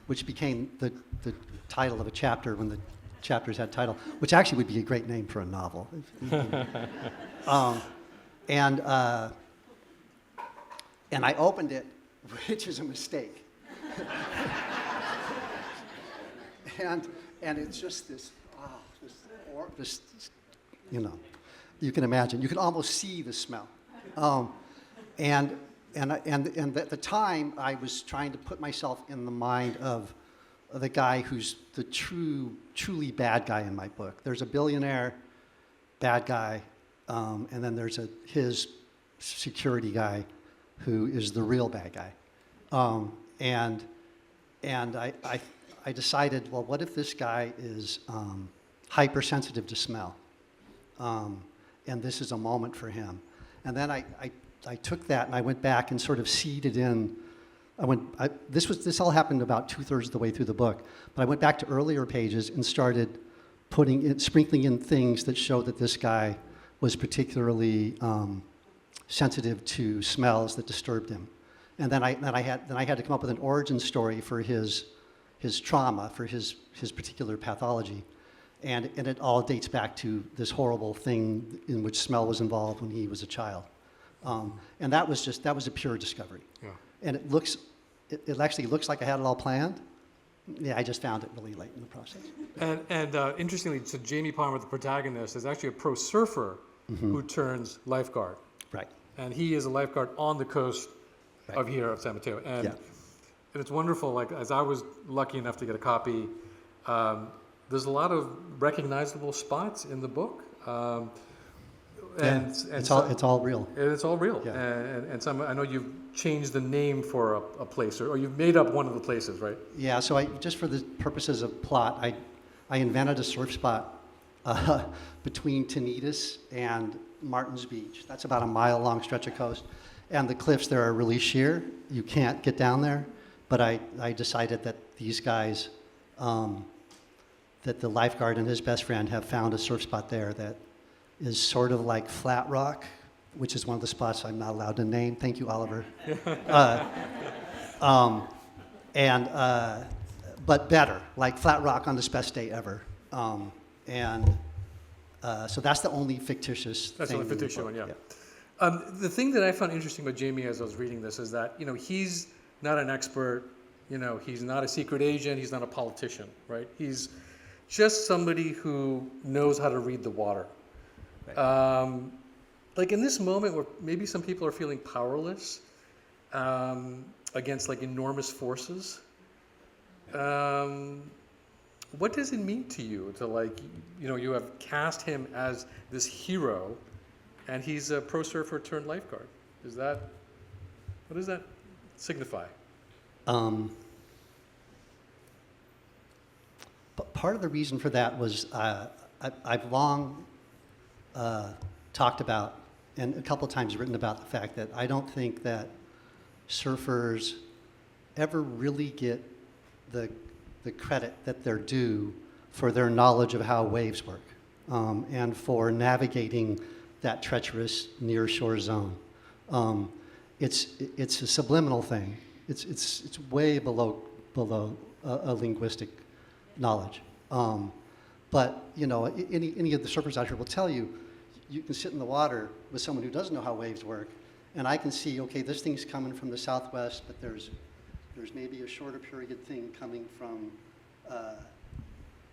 which became the title of a chapter when the chapters had title, which actually would be a great name for a novel. And I opened it, which is a mistake. and it's just this, you know, you can imagine. You can almost see the smell. And at the time, I was trying to put myself in the mind of the guy who's the truly bad guy in my book. There's a billionaire bad guy, and then there's his security guy who is the real bad guy. And I decided, well, what if this guy is hypersensitive to smell? And this is a moment for him. And then I took that and I went back and sort of seeded in. This all happened about 2/3 of the way through the book, but I went back to earlier pages and started sprinkling in things that showed that this guy was particularly sensitive to smells that disturbed him. And then I had to come up with an origin story for his trauma, for his particular pathology. And it all dates back to this horrible thing in which smell was involved when he was a child. And that was a pure discovery. Yeah. And it actually looks like I had it all planned. Yeah, I just found it really late in the process. And interestingly, so Jamie Palmer, the protagonist, is actually a pro surfer who turns lifeguard. Right. And he is a lifeguard on the coast Right. of here, of San Mateo. And, Yeah. and it's wonderful, like, as I was lucky enough to get a copy, there's a lot of recognizable spots in the book. It's all real. And it's all real. Yeah. And some, I know you've changed the name for a place, or you've made up one of the places, right? Yeah, so just for the purposes of plot, I invented a surf spot between Tenitas and Martins Beach. That's about a mile-long stretch of coast. And the cliffs there are really sheer. You can't get down there. But I decided that these guys, that the lifeguard and his best friend have found a surf spot there that is sort of like Flat Rock, which is one of the spots I'm not allowed to name. Thank you, Oliver. But better, like Flat Rock on this best day ever. So that's the only fictitious That's thing. the only in fictitious book. one, yeah. The thing that I found interesting about Jamie as I was reading this is that, he's not an expert, he's not a secret agent, he's not a politician, right? He's just somebody who knows how to read the water. Right. Like in this moment where maybe some people are feeling powerless against like enormous forces, what does it mean to you to you have cast him as this hero and he's a pro surfer turned lifeguard? What does that signify? But part of the reason for that was I've long talked about and a couple times written about the fact that I don't think that surfers ever really get the credit that they're due for their knowledge of how waves work and for navigating that treacherous nearshore zone. It's a subliminal thing. It's way below a linguistic knowledge. But any of the surfers out here will tell you, you can sit in the water with someone who doesn't know how waves work, and I can see, okay, this thing's coming from the southwest, but there's maybe a shorter period thing coming from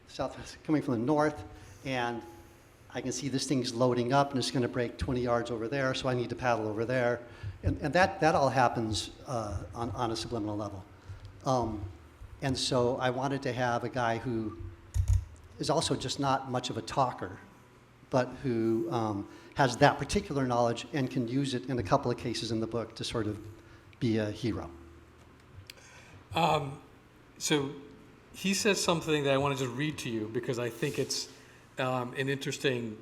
southwest, coming from the north, and I can see this thing's loading up and it's going to break 20 yards over there, so I need to paddle over there. And that all happens on a subliminal level. And so I wanted to have a guy who is also just not much of a talker, but who has that particular knowledge and can use it in a couple of cases in the book to sort of be a hero. So he says something that I want to just read to you because I think it's an interesting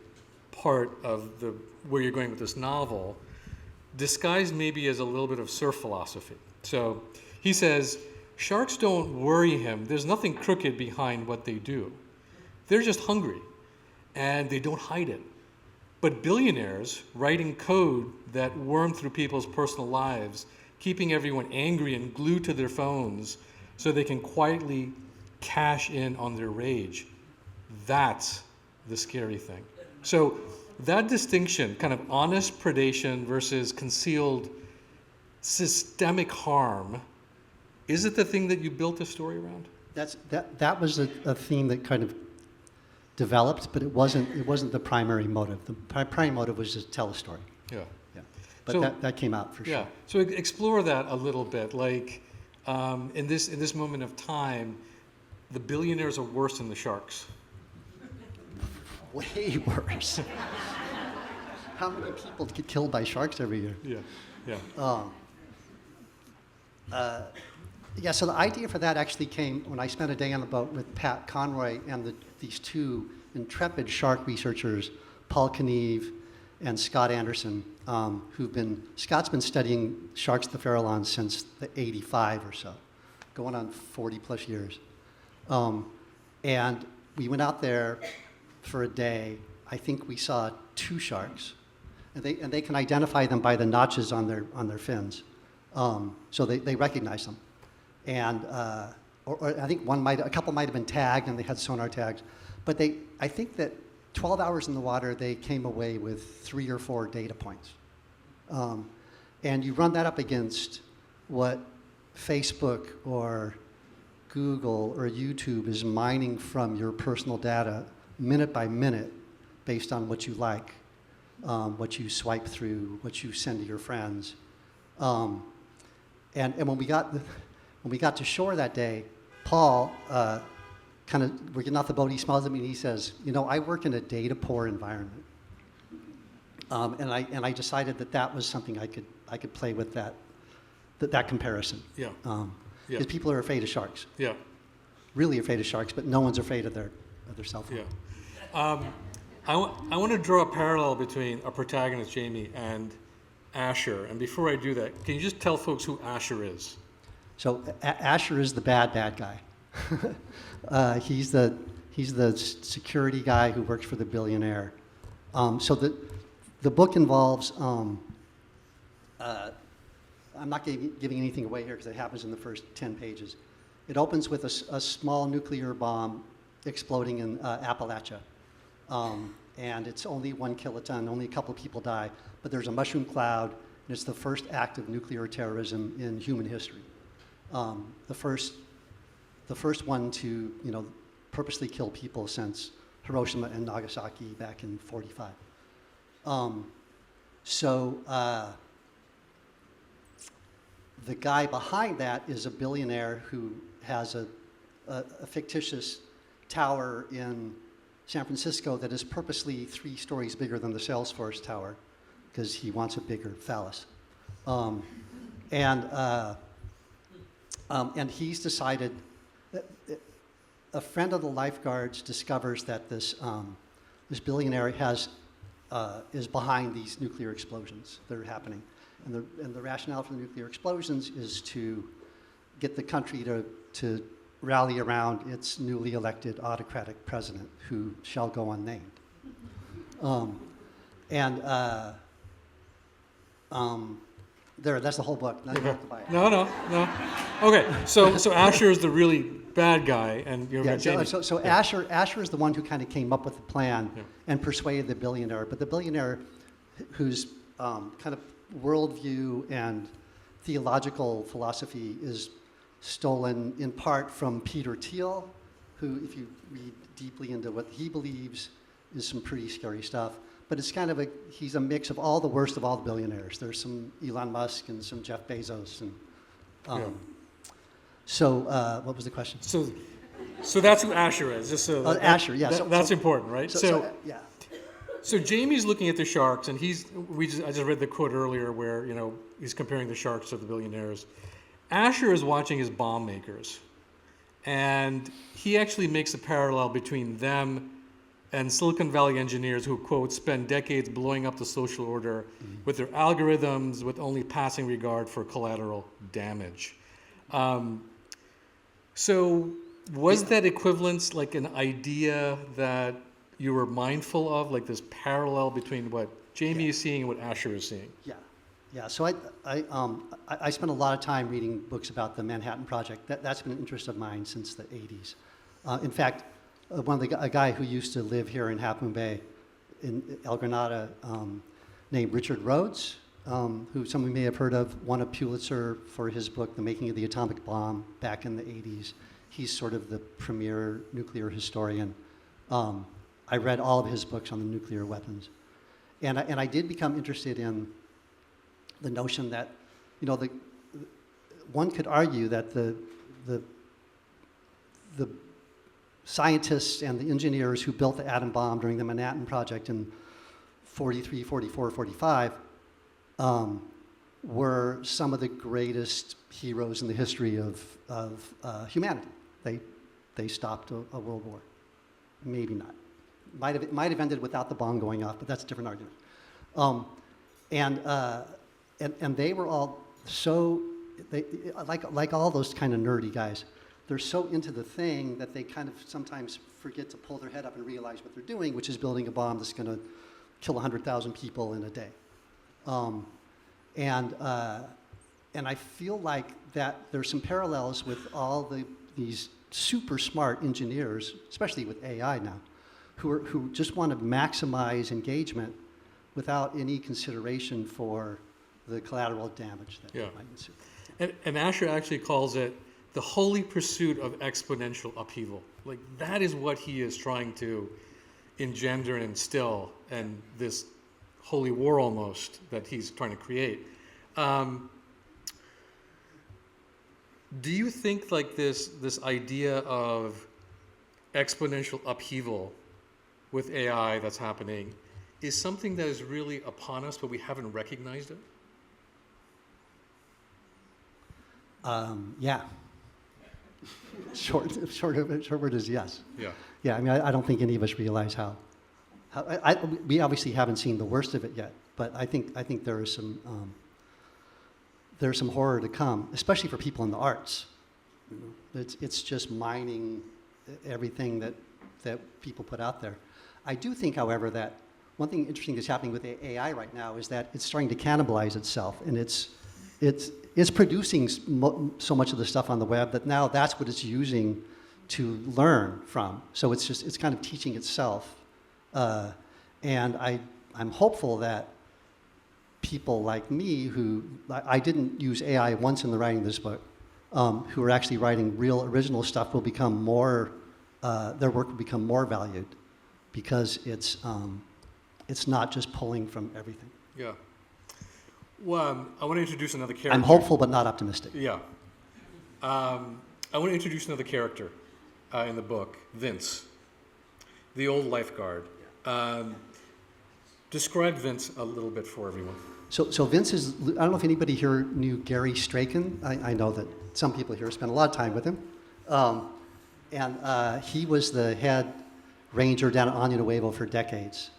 part of where you're going with this novel, disguised maybe as a little bit of surf philosophy. So he says, sharks don't worry him. There's nothing crooked behind what they do. They're just hungry, and they don't hide it. But billionaires writing code that worm through people's personal lives, keeping everyone angry and glued to their phones so they can quietly cash in on their rage. That's the scary thing. So that distinction, kind of honest predation versus concealed systemic harm, is it the thing that you built the story around? That was a theme that kind of developed, but it wasn't the primary motive. The primary motive was to tell a story. Yeah. Yeah. But So- that came out for sure. Yeah. So explore that a little bit. Like in this moment of time, the billionaires are worse than the sharks. Way worse. How many people get killed by sharks every year? Yeah. Yeah. Yeah, so the idea for that actually came when I spent a day on the boat with Pat Conroy and these two intrepid shark researchers, Paul Knieve and Scott Anderson, Scott's been studying sharks at the Farallones since the 85 or so, going on 40 plus years. And we went out there for a day. I think we saw 2 sharks, and they can identify them by the notches on their fins. So they recognize them. And or I think a couple might have been tagged and they had sonar tags, but I think that 12 hours in the water, they came away with 3 or 4 data points. And you run that up against what Facebook or Google or YouTube is mining from your personal data minute by minute based on what you like, what you swipe through, what you send to your friends. And when we got to shore that day, Paul, we're getting off the boat, he smiles at me and he says, I work in a data poor environment. And I decided that was something I could play with that comparison. Yeah. Because people are afraid of sharks, Yeah. really afraid of sharks, but no one's afraid of their cell phone. Yeah. I want to draw a parallel between our protagonist, Jamie, and Asher. And before I do that, can you just tell folks who Asher is? So Asher is the bad guy. He's the security guy who works for the billionaire. So the book involves, I'm not giving anything away here because it happens in the first 10 pages. It opens with a small nuclear bomb exploding in Appalachia. And it's only 1 kiloton, only a couple of people die, but there's a mushroom cloud, and it's the first act of nuclear terrorism in human history. The first one to purposely kill people since Hiroshima and Nagasaki back in '45. The guy behind that is a billionaire who has a fictitious tower in San Francisco that is purposely 3 stories bigger than the Salesforce Tower because he wants a bigger phallus. And he's decided that a friend of the lifeguards discovers that this billionaire is behind these nuclear explosions that are happening. And the rationale for the nuclear explosions is to get the country to rally around its newly elected autocratic president, who shall go unnamed. That's the whole book. Now you have to buy it. No. Okay, so Asher is the really bad guy, and you're Yeah, Jamie. so Asher is the one who kind of came up with the plan and persuaded the billionaire. But the billionaire, whose kind of worldview and theological philosophy is stolen in part from Peter Thiel, who, if you read deeply into what he believes, is some pretty scary stuff. But it's kind of he's a mix of all the worst of all the billionaires. There's some Elon Musk and some Jeff Bezos. And so what was the question? So that's who Asher is. Just so Asher, yeah. That's important, right? Yeah. So Jamie's looking at the sharks, and I just read the quote earlier where he's comparing the sharks to the billionaires. Asher is watching his bomb makers, and he actually makes a parallel between them and Silicon Valley engineers who, quote, spend decades blowing up the social order with their algorithms with only passing regard for collateral damage. So was that equivalence like an idea that you were mindful of, like this parallel between what Jamie is seeing and what Asher is seeing? Yeah. So I spent a lot of time reading books about the Manhattan Project. That's been an interest of mine since the 80s. In fact, a guy who used to live here in Half Moon Bay, in El Granada, named Richard Rhodes, who some of you may have heard of, won a Pulitzer for his book, The Making of the Atomic Bomb, back in the 80s. He's sort of the premier nuclear historian. I read all of his books on the nuclear weapons. And I did become interested in the notion that, one could argue that the scientists and the engineers who built the atom bomb during the Manhattan Project in 43, 44, 45 were some of the greatest heroes in the history of humanity. They stopped a world war. Maybe not. Might have ended without the bomb going off, but that's a different argument. And they were all like all those kind of nerdy guys. They're so into the thing that they kind of sometimes forget to pull their head up and realize what they're doing, which is building a bomb that's going to kill 100,000 people in a day. And I feel like that there's some parallels with all these super smart engineers, especially with AI now, who just want to maximize engagement without any consideration for the collateral damage that might ensue. And Asher actually calls it the holy pursuit of exponential upheaval. Like that is what he is trying to engender and instill, and this holy war almost that he's trying to create. Do you think like this idea of exponential upheaval with AI that's happening is something that is really upon us, but we haven't recognized it? Yeah. Short word is yes. Yeah. Yeah, I mean, I don't think any of us realize how we obviously haven't seen the worst of it yet, but I think there is there's some horror to come, especially for people in the arts. It's just mining everything that people put out there. I do think, however, that one thing interesting that's happening with AI right now is that it's starting to cannibalize itself, and it's producing so much of the stuff on the web that now that's what it's using to learn from. So it's kind of teaching itself. And I'm hopeful that people like me who, I didn't use AI once in the writing of this book, who are actually writing real original stuff will become more, their work will become more valued because it's not just pulling from everything. Yeah. Well, I want to introduce another character. I'm hopeful but not optimistic. Yeah. I want to introduce another character in the book, Vince, the old lifeguard. Describe Vince a little bit for everyone. So Vince is, I don't know if anybody here knew Gary Strachan. I know that some people here spent a lot of time with him. And he was the head ranger down at Año Nuevo for decades.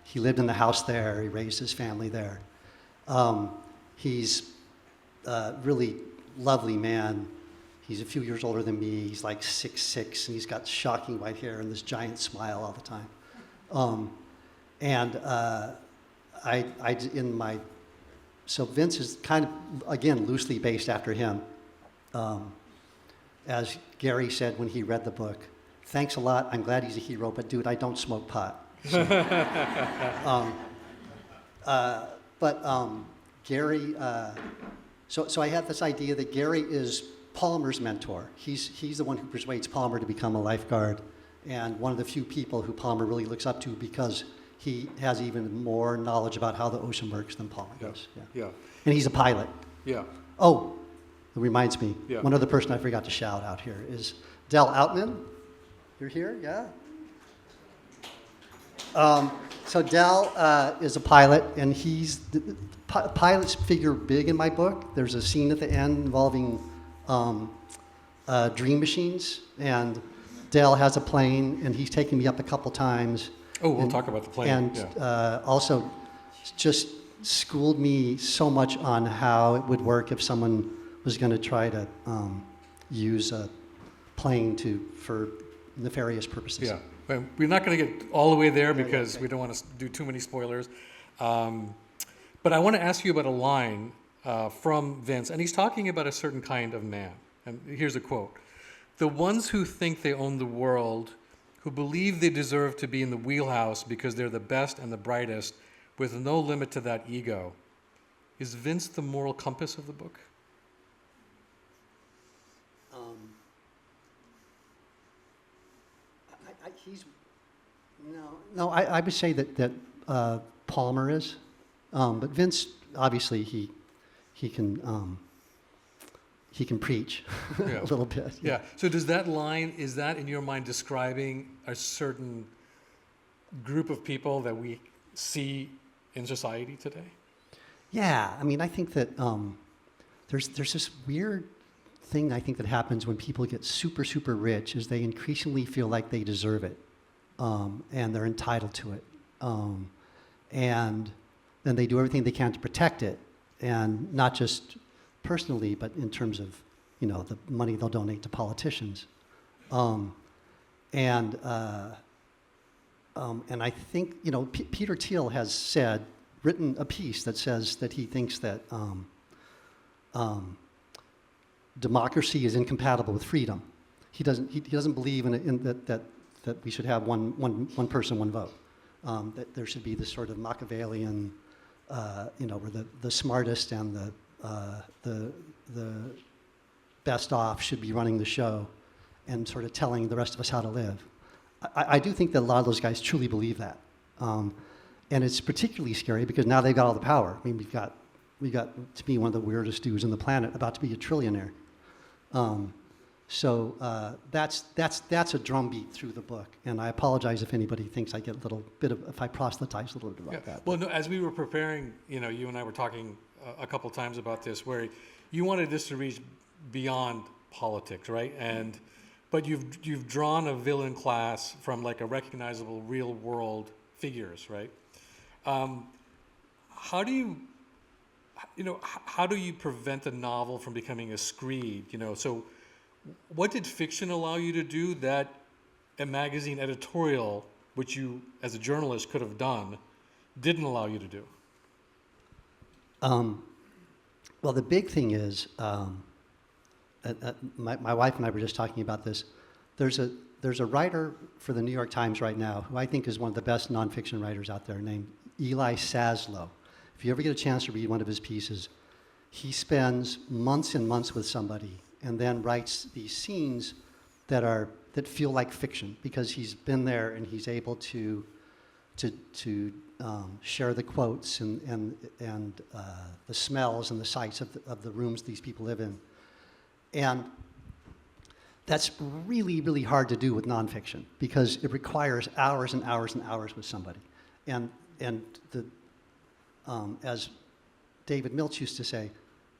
He lived in the house there. He raised his family there. He's a really lovely man. He's a few years older than me. He's like 6'6", and he's got shocking white hair and this giant smile all the time. So Vince is kind of, again, loosely based after him. As Gary said when he read the book, thanks a lot, I'm glad he's a hero, but dude, I don't smoke pot. So, Gary, so I had this idea that Gary is Palmer's mentor. He's the one who persuades Palmer to become a lifeguard, and one of the few people who Palmer really looks up to because he has even more knowledge about how the ocean works than Palmer does. Yeah. Yeah. And he's a pilot. Yeah. Oh, it reminds me, Yeah. one other person I forgot to shout out here is Del Outman. You're here, yeah? So Del is a pilot, and pilots figure big in my book. There's a scene at the end involving dream machines, and Del has a plane, and he's taken me up a couple times. Oh, we'll talk about the plane. And yeah. Also just schooled me so much on how it would work if someone was going to try to use a plane for nefarious purposes. Yeah. Well, we're not going to get all the way there because we don't want to do too many spoilers. But I want to ask you about a line from Vince, and he's talking about a certain kind of man. And here's a quote. "The ones who think they own the world, who believe they deserve to be in the wheelhouse because they're the best and the brightest, with no limit to that ego. Is Vince the moral compass of the book?" I would say that Palmer is, but Vince obviously he can preach Yeah. a little bit. Yeah. So does that line, is that in your mind describing a certain group of people that we see in society today? Yeah, I mean, I think that there's this weird thing I think that happens when people get super, super rich is they increasingly feel like they deserve it, and they're entitled to it. And then they do everything they can to protect it, and not just personally, but in terms of, the money they'll donate to politicians. And I think, Peter Thiel has written a piece that says that he thinks that democracy is incompatible with freedom. He doesn't believe that we should have one person, one vote. That there should be this sort of Machiavellian, where the smartest and the best off should be running the show and sort of telling the rest of us how to live. I do think that a lot of those guys truly believe that. And it's particularly scary because now they've got all the power. I mean, we've got to be one of the weirdest dudes on the planet, about to be a trillionaire. So that's a drumbeat through the book. And I apologize if anybody thinks I get a little bit if I proselytize a little bit about that. Well, no, as we were preparing, you and I were talking a couple times about this, where you wanted this to reach beyond politics, right? But you've drawn a villain class from like a recognizable real world figures, right? How do you prevent a novel from becoming a screed? So what did fiction allow you to do that a magazine editorial, which you as a journalist could have done, didn't allow you to do? Well, the big thing is, my wife and I were just talking about this. There's a writer for the New York Times right now who I think is one of the best nonfiction writers out there, named Eli Saslow. If you ever get a chance to read one of his pieces, he spends months and months with somebody and then writes these scenes that feel like fiction because he's been there and he's able to share the quotes and the smells and the sights of the rooms these people live in. And that's really, really hard to do with nonfiction because it requires hours and hours and hours with somebody. And as David Milch used to say,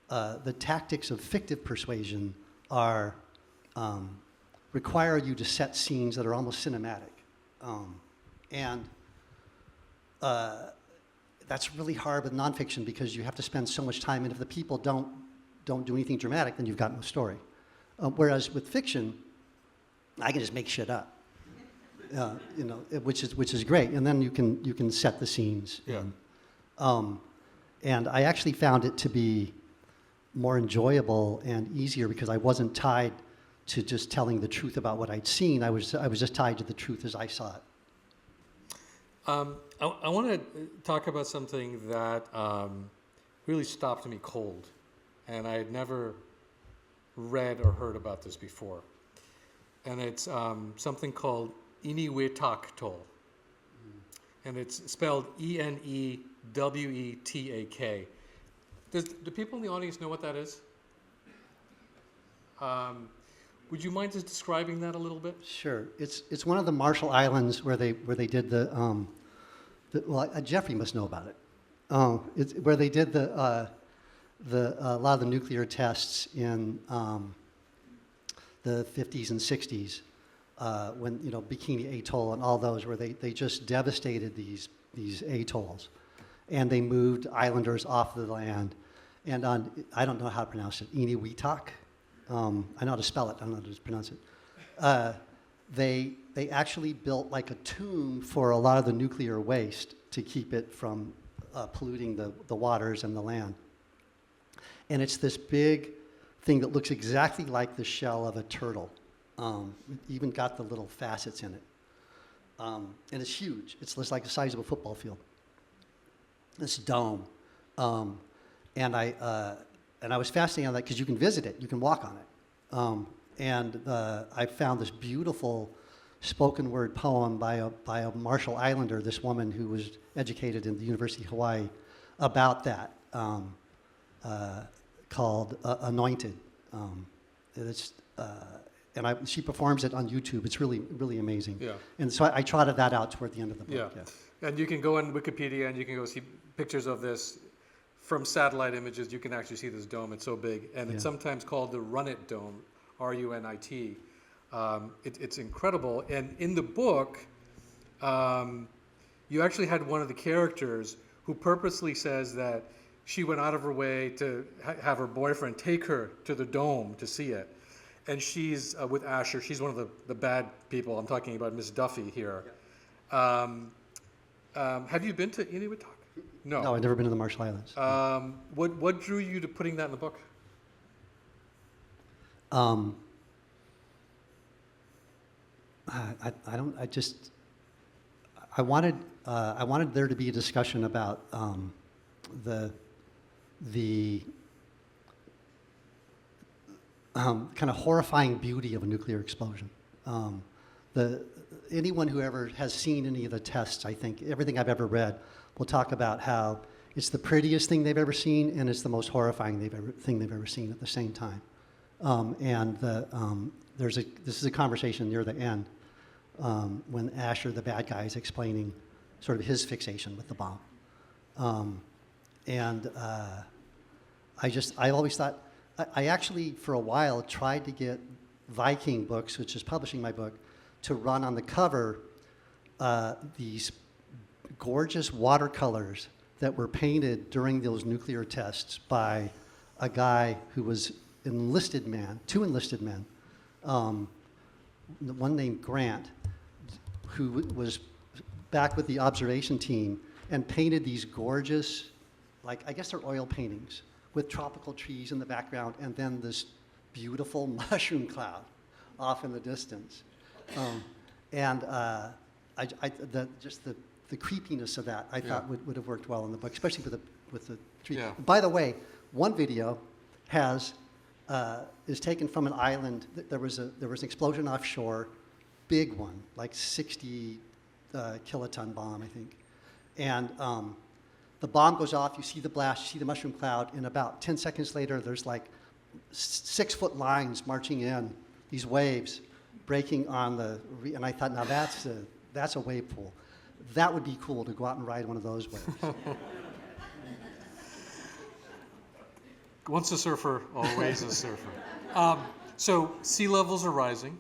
the tactics of fictive persuasion require you to set scenes that are almost cinematic. That's really hard with nonfiction because you have to spend so much time, and if the people don't do anything dramatic, then you've got no story. Whereas with fiction, I can just make shit up, which is great, and then you can set the scenes. Yeah. And I actually found it to be more enjoyable and easier because I wasn't tied to just telling the truth about what I'd seen. I was just tied to the truth as I saw it. I want to talk about something that really stopped me cold, and I had never read or heard about this before. And it's something called Eniwetak Atoll. And it's spelled Enewetak. Do people in the audience know what that is? Would you mind just describing that a little bit? Sure. It's one of the Marshall Islands where they did Jeffrey must know about it. It's where they did a lot of the nuclear tests in the 50s and 60s, when Bikini Atoll and all those, where they just devastated these atolls, and they moved islanders off the land. And I don't know how to pronounce it, Eniwetak. I know how to spell it. I don't know how to pronounce it. They actually built like a tomb for a lot of the nuclear waste to keep it from polluting the waters and the land. And it's this big thing that looks exactly like the shell of a turtle. It even got the little facets in it. And it's huge. It's just like the size of a football field. This dome. And I was fascinated on that because you can visit it. You can walk on it. I found this beautiful spoken word poem by a Marshall Islander, this woman who was educated in the University of Hawaii, about that, called Anointed. She performs it on YouTube. It's really, really amazing. Yeah. And so I trotted that out toward the end of the book. Yeah. And you can go on Wikipedia and you can go see pictures of this. From satellite images, you can actually see this dome. It's so big. And it's sometimes called the Runit Dome, R-U-N-I-T. It's incredible. And in the book, you actually had one of the characters who purposely says that she went out of her way to have her boyfriend take her to the dome to see it. And she's with Asher. She's one of the bad people. I'm talking about Miss Duffy here. Yeah. Have you been to Eniwetak? No, I've never been to the Marshall Islands. What drew you to putting that in the book? I wanted there to be a discussion about the kind of horrifying beauty of a nuclear explosion. Anyone who ever has seen any of the tests, I think, everything I've ever read, will talk about how it's the prettiest thing they've ever seen and it's the most horrifying thing they've ever seen at the same time. This is a conversation near the end when Asher, the bad guy, is explaining sort of his fixation with the bomb. I always thought, I actually, for a while, tried to get Viking Books, which is publishing my book, to run on the cover these gorgeous watercolors that were painted during those nuclear tests by a guy who was two enlisted men, one named Grant, who was back with the observation team and painted these gorgeous, like, I guess they're oil paintings, with tropical trees in the background and then this beautiful mushroom cloud off in the distance. The creepiness of that I thought would have worked well in the book, especially with the tree. Yeah. By the way, one video is taken from an island. There was an explosion offshore, big one, like 60 kiloton bomb, I think. And the bomb goes off, you see the blast, you see the mushroom cloud, and about 10 seconds later, there's like 6-foot lines marching in, these waves breaking on and I thought, now that's a wave pool. That would be cool to go out and ride one of those waves. Once a surfer, always a surfer. So sea levels are rising,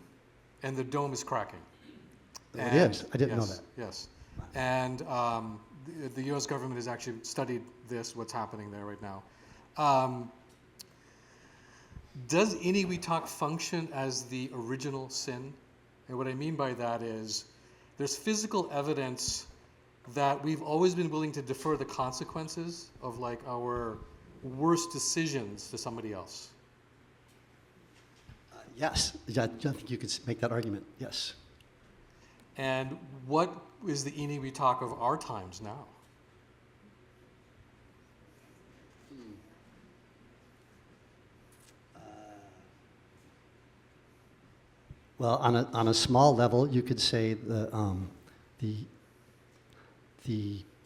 and the dome is cracking. It is. I didn't know that. Yes. And the U.S. government has actually studied what's happening there right now. Does Eniwetak function as the original sin? And what I mean by that is there's physical evidence that we've always been willing to defer the consequences of like our worst decisions to somebody else. Yes, I think you could make that argument, yes. And what is the Eniwetak of our times now? Well, on a small level, you could say the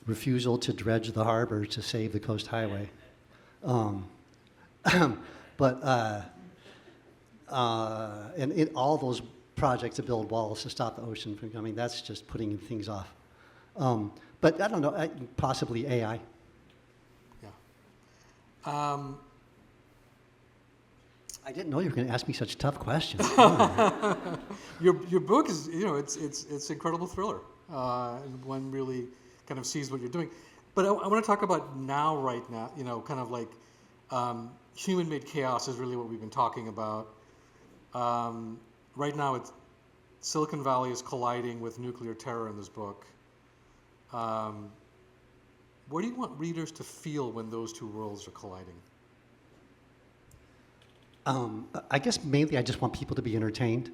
refusal to dredge the harbor to save the coast highway. But and in all those projects to build walls to stop the ocean from coming, that's just putting things off. But I don't know, possibly AI. Yeah. I didn't know you were going to ask me such tough questions. Your book is, it's incredible thriller. One really kind of sees what you're doing. But I want to talk about right now, kind of like human-made chaos is really what we've been talking about. Right now, Silicon Valley is colliding with nuclear terror in this book. What do you want readers to feel when those two worlds are colliding? I guess mainly I just want people to be entertained.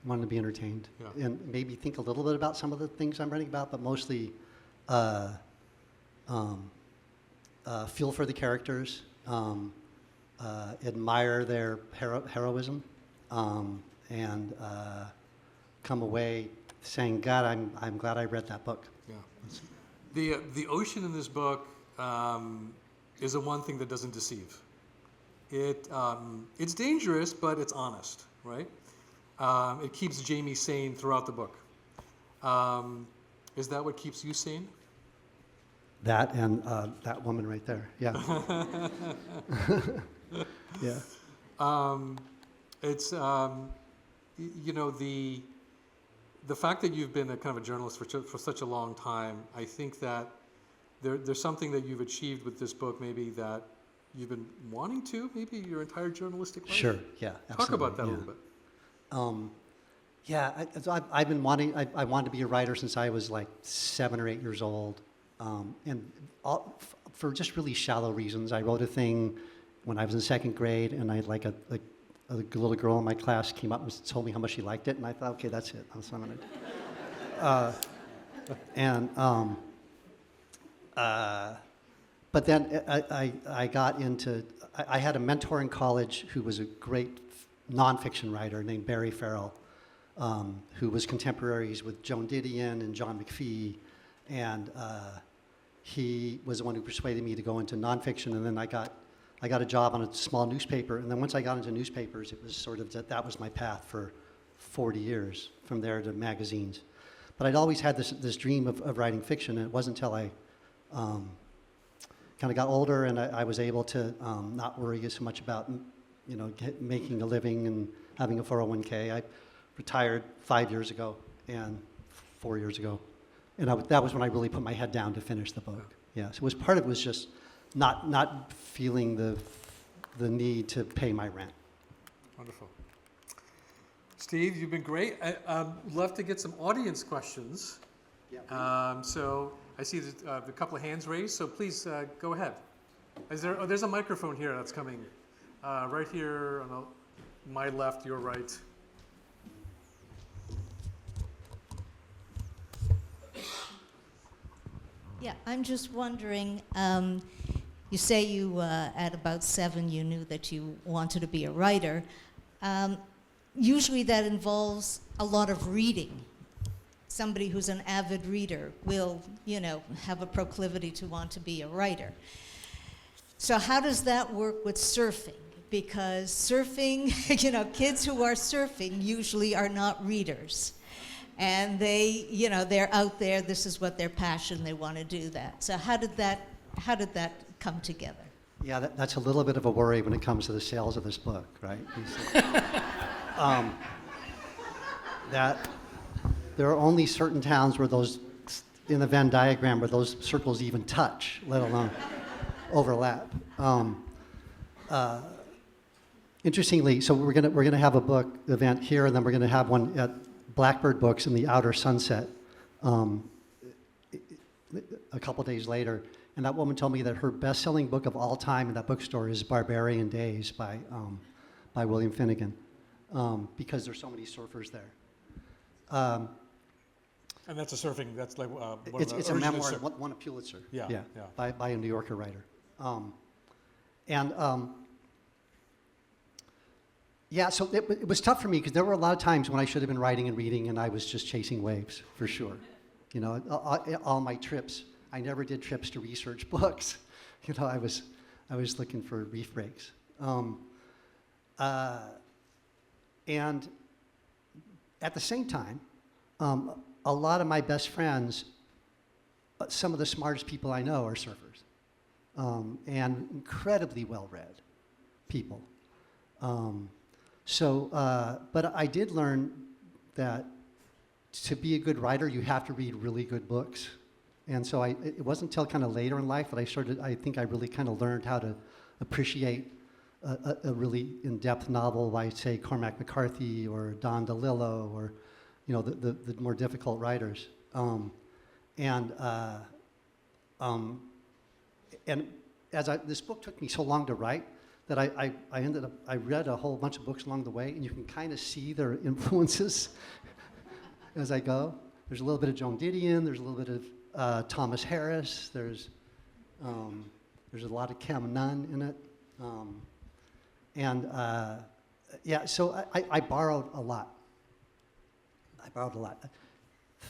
I want them to be entertained. Yeah. And maybe think a little bit about some of the things I'm writing about, but mostly feel for the characters, admire their heroism, and come away saying, God, I'm glad I read that book. Yeah. The ocean in this book is the one thing that doesn't deceive. It's dangerous, but it's honest, right? It keeps Jamie sane throughout the book. Is that what keeps you sane? That and that woman right there, yeah. Yeah. It's the fact that you've been a kind of a journalist for such a long time. I think that there's something that you've achieved with this book, maybe that you've been wanting to, maybe your entire journalistic life. Sure. Yeah. Absolutely. Talk about that a little bit. I've been wanting. I wanted to be a writer since I was like 7 or 8 years old, and for just really shallow reasons. I wrote a thing when I was in 2nd grade, and I had like a little girl in my class came up and told me how much she liked it, and I thought, okay, that's it. That's what I'm gonna do. But then I got into. I had a mentor in college who was a great nonfiction writer named Barry Farrell, who was contemporaries with Joan Didion and John McPhee, and he was the one who persuaded me to go into nonfiction. And then I got a job on a small newspaper, and then once I got into newspapers, it was sort of that was my path for 40 years, from there to magazines. But I'd always had this dream of writing fiction, and it wasn't until I kind of got older and I was able to not worry so much about making a living and having a 401k. I retired 5 years ago and 4 years ago, and that was when I really put my head down to finish the book. Yeah, so part of it was just not feeling the need to pay my rent. Wonderful. Steve, you've been great. I'd love to get some audience questions. Yeah. So I see a couple of hands raised, so please go ahead. There's a microphone here that's coming. Right here on my left, your right. Yeah, I'm just wondering, you say you, at about 7, you knew that you wanted to be a writer. Usually that involves a lot of reading. Somebody who's an avid reader will, have a proclivity to want to be a writer. So how does that work with surfing? Because surfing, kids who are surfing usually are not readers. And they, they're out there, this is what their passion, they want to do that. So how did that come together? Yeah, that's a little bit of a worry when it comes to the sales of this book, right? That there are only certain towns where those, in the Venn diagram, where those circles even touch, let alone overlap. Interestingly, so we're gonna have a book event here, and then we're gonna have one at Blackbird Books in the Outer Sunset a couple days later. And that woman told me that her best-selling book of all time in that bookstore is Barbarian Days by William Finnegan, because there's so many surfers there. And that's a surfing, that's like it's a memoir, won a Pulitzer. Yeah. By a New Yorker writer. Yeah, so it was tough for me because there were a lot of times when I should have been writing and reading, and I was just chasing waves, for sure. You know, all my trips, I never did trips to research books. You know, I was looking for reef breaks. And at the same time, a lot of my best friends, some of the smartest people I know are surfers, and incredibly well-read people. But I did learn that to be a good writer, you have to read really good books. And so it wasn't until kind of later in life that I think I really kind of learned how to appreciate a really in-depth novel by, say, Cormac McCarthy or Don DeLillo or, you know, the more difficult writers. And as this book took me so long to write that I read a whole bunch of books along the way, and you can kind of see their influences as I go. There's a little bit of Joan Didion, there's a little bit of Thomas Harris, there's a lot of Cam Nunn in it. Yeah, so I borrowed a lot.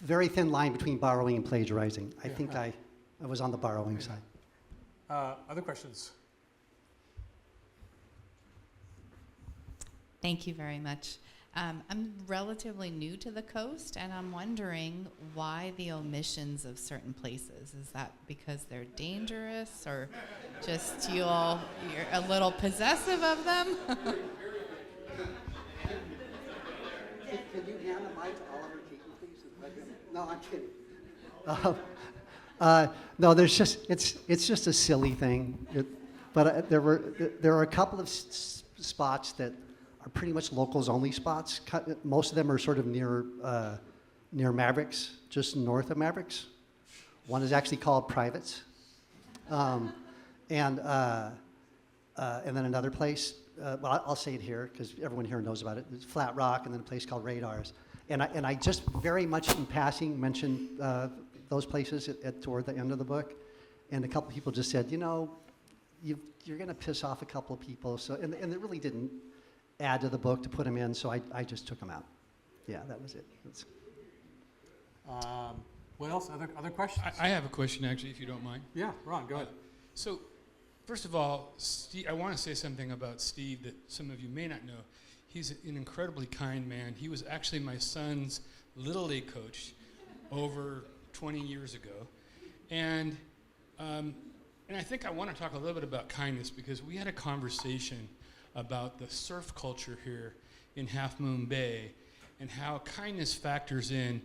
Very thin line between borrowing and plagiarizing. I think I was on the borrowing side. Other questions? Thank you very much. I'm relatively new to the coast, and I'm wondering why the omissions of certain places. Is that because they're dangerous, or just you're a little possessive of them? Can you hand the mic to Oliver Keaton, please? No, I'm kidding. No, it's just a silly thing. There are a couple of spots that are pretty much locals only spots. Most of them are sort of near Mavericks, just north of Mavericks. One is actually called Privates, and then another place. Well, I'll say it here because everyone here knows about it. It's Flat Rock, and then a place called Radars. And I just very much in passing mentioned those places toward the end of the book, and a couple people just said, you know, you're going to piss off a couple of people. So and it really didn't add to the book to put them in, so I just took them out. Yeah, that was it. What else? Other questions? I have a question, actually, if you don't mind. Yeah, Ron, go ahead. So, first of all, Steve, I want to say something about Steve that some of you may not know. He's an incredibly kind man. He was actually my son's Little League coach over 20 years ago. And I think I want to talk a little bit about kindness because we had a conversation about the surf culture here in Half Moon Bay and how kindness factors in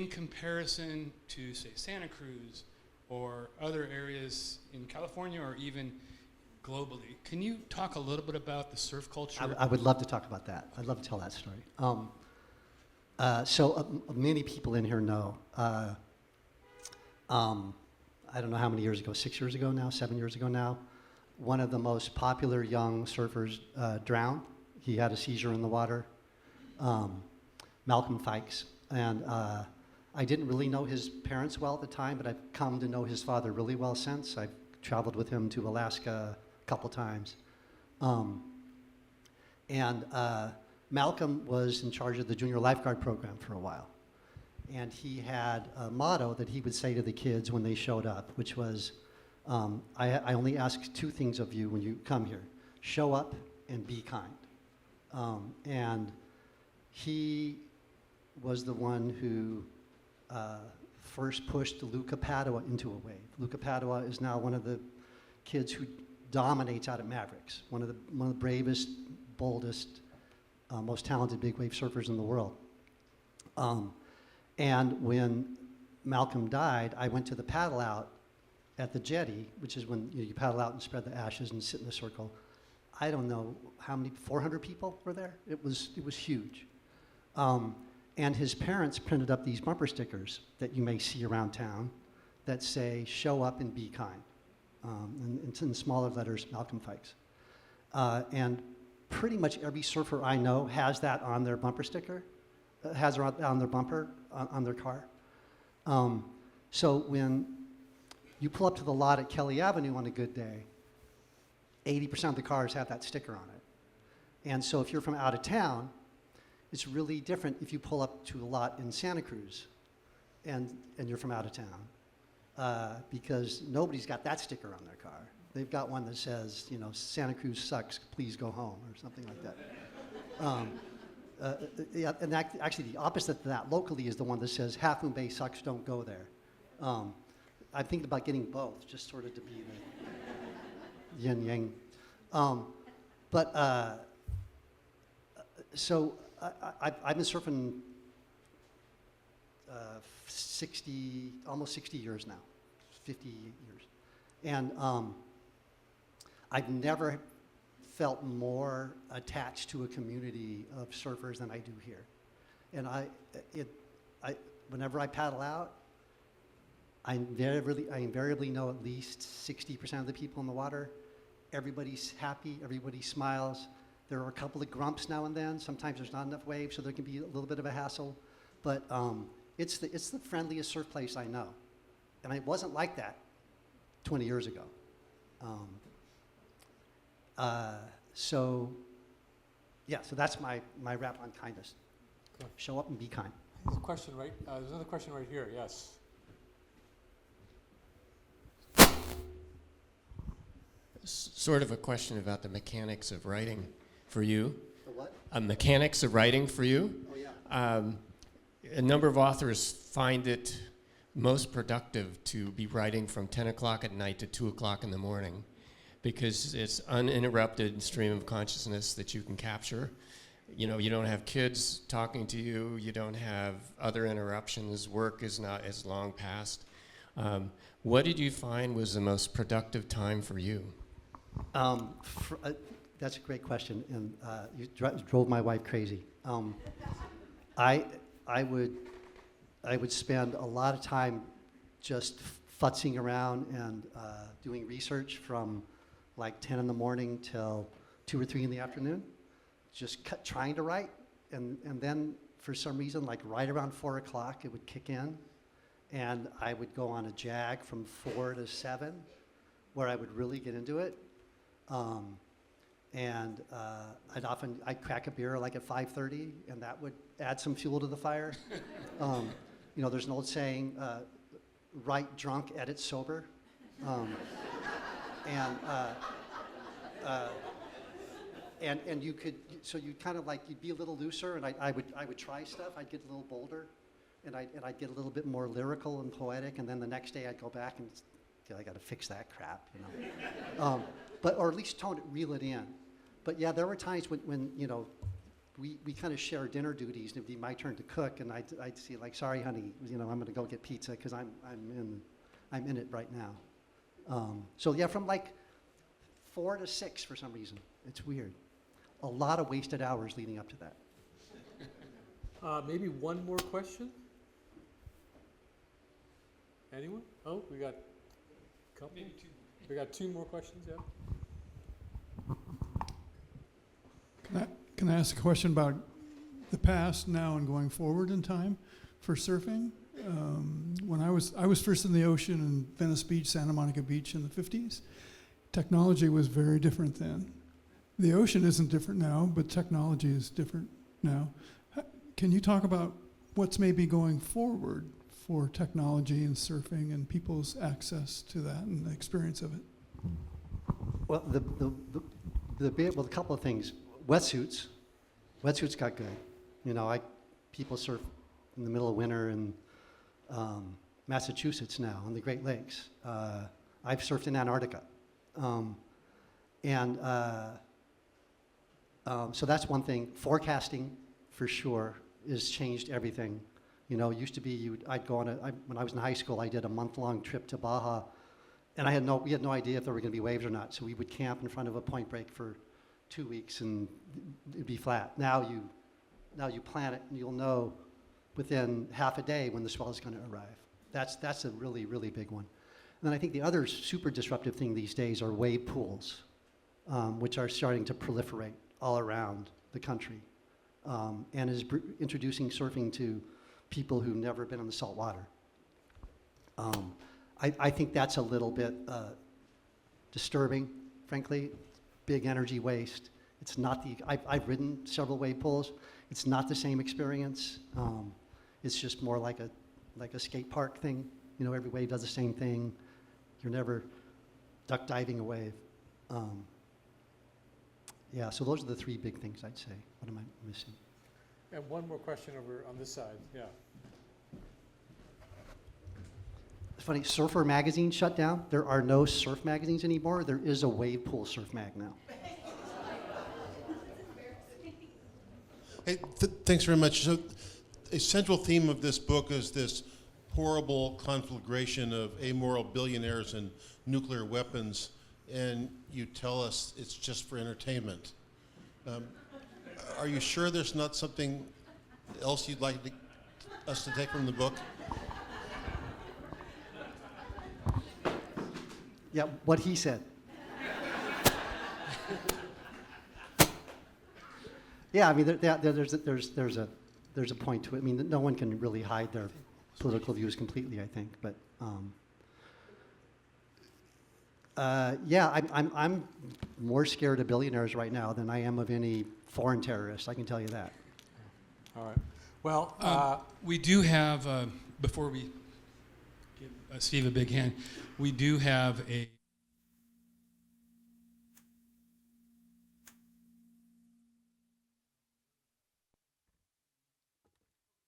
comparison to, say, Santa Cruz or other areas in California or even globally. Can you talk a little bit about the surf culture? I would love to talk about that. I'd love to tell that story. Many people in here know, I don't know how many years ago, 6 years ago now, 7 years ago now, one of the most popular young surfers drowned. He had a seizure in the water, Malcolm Fikes. And I didn't really know his parents well at the time, but I've come to know his father really well since. I've traveled with him to Alaska a couple times. Malcolm was in charge of the junior lifeguard program for a while. And he had a motto that he would say to the kids when they showed up, which was, I only ask two things of you when you come here. Show up and be kind. And he was the one who first pushed Luca Padua into a wave. Luca Padua is now one of the kids who dominates out at Mavericks, one of the bravest, boldest, most talented big wave surfers in the world. And when Malcolm died, I went to the paddle out at the jetty, which is when you paddle out and spread the ashes and sit in a circle. I don't know how many, 400 people were there? It was huge. And his parents printed up these bumper stickers that you may see around town that say, show up and be kind. And it's in smaller letters, Malcolm Fikes. And pretty much every surfer I know has that on their bumper sticker, has it on their bumper, on their car. So when you pull up to the lot at Kelly Avenue on a good day, 80% of the cars have that sticker on it. And so if you're from out of town, it's really different if you pull up to a lot in Santa Cruz and you're from out of town, because nobody's got that sticker on their car. They've got one that says, you know, Santa Cruz sucks, please go home, or something like that. Yeah, and actually the opposite to that locally is the one that says Half Moon Bay sucks, don't go there. I'm thinking about getting both, just sort of to be the yin yang. So I've been surfing almost 60 years now, 50 years. And I've never felt more attached to a community of surfers than I do here. And whenever I paddle out, I invariably know at least 60% of the people in the water. Everybody's happy, everybody smiles. There are a couple of grumps now and then. Sometimes there's not enough waves, so there can be a little bit of a hassle. But it's the friendliest surf place I know. And it wasn't like that 20 years ago. So that's my rap on kindness. Okay. Show up and be kind. There's a question right, there's another question right here, yes. Sort of a question about the mechanics of writing for you. The what? Mechanics of writing for you. Oh, yeah. A number of authors find it most productive to be writing from 10 o'clock at night to 2 o'clock in the morning, because it's uninterrupted stream of consciousness that you can capture. You know, you don't have kids talking to you, you don't have other interruptions, work is not as long past. What did you find was the most productive time for you? That's a great question, and you drove my wife crazy. I would spend a lot of time just futzing around and doing research from like 10 in the morning till 2 or 3 in the afternoon, just trying to write, and then for some reason, like right around 4 o'clock, it would kick in, and I would go on a jag from 4 to 7, where I would really get into it. I'd crack a beer like at 5:30, and that would add some fuel to the fire. You know, there's an old saying, write drunk, edit sober. And you could, so you kind of like, you'd be a little looser, and I would try stuff. I'd get a little bolder, and I'd get a little bit more lyrical and poetic, and then the next day I'd go back and I got to fix that crap, you know. Or at least reel it in. But yeah, there were times when you know, we kind of share dinner duties, and it'd be my turn to cook, and I'd see like, sorry, honey, you know, I'm going to go get pizza because I'm in it right now. So yeah, from like 4 to 6 for some reason. It's weird. A lot of wasted hours leading up to that. Maybe one more question? Anyone? Oh, we got a couple? Maybe 2 more. We got 2 more questions, yeah? Can I ask a question about the past, now, and going forward in time for surfing? When I was first in the ocean in Venice Beach, Santa Monica Beach in the 50s, technology was very different then. The ocean isn't different now, but technology is different now. Can you talk about what's maybe going forward for technology and surfing and people's access to that and the experience of it? Well, a couple of things. Wetsuits got good. You know, people surf in the middle of winter in Massachusetts now on the Great Lakes. I've surfed in Antarctica. So that's one thing. Forecasting, for sure, has changed everything. You know, it used to be I'd go on when I was in high school, I did a month-long trip to Baja, and we had no idea if there were going to be waves or not. So we would camp in front of a point break for 2 weeks, and it'd be flat. Now you plan it, and you'll know within half a day when the swell is going to arrive. That's a really, really big one. And then I think the other super disruptive thing these days are wave pools, which are starting to proliferate all around the country, and is introducing surfing to people who've never been in the salt water. I think that's a little bit disturbing, frankly. Big energy waste. It's not I've ridden several wave pools. It's not the same experience. It's just more like a skate park thing. You know, every wave does the same thing. You're never duck diving a wave. Yeah, so those are the three big things I'd say. What am I missing? And one more question over on this side, yeah. It's funny, Surfer magazine shut down. There are no surf magazines anymore. There is a wave pool surf mag now. Hey, thanks very much. So, a central theme of this book is this horrible conflagration of amoral billionaires and nuclear weapons, and you tell us it's just for entertainment. Are you sure there's not something else you'd like us to take from the book? Yeah, what he said. Yeah, I mean, there's a point to it. I mean, no one can really hide their political views completely, I think. But yeah, I'm more scared of billionaires right now than I am of any foreign terrorists. I can tell you that. All right. Well, we do have, before we give Steve a big hand, we do have a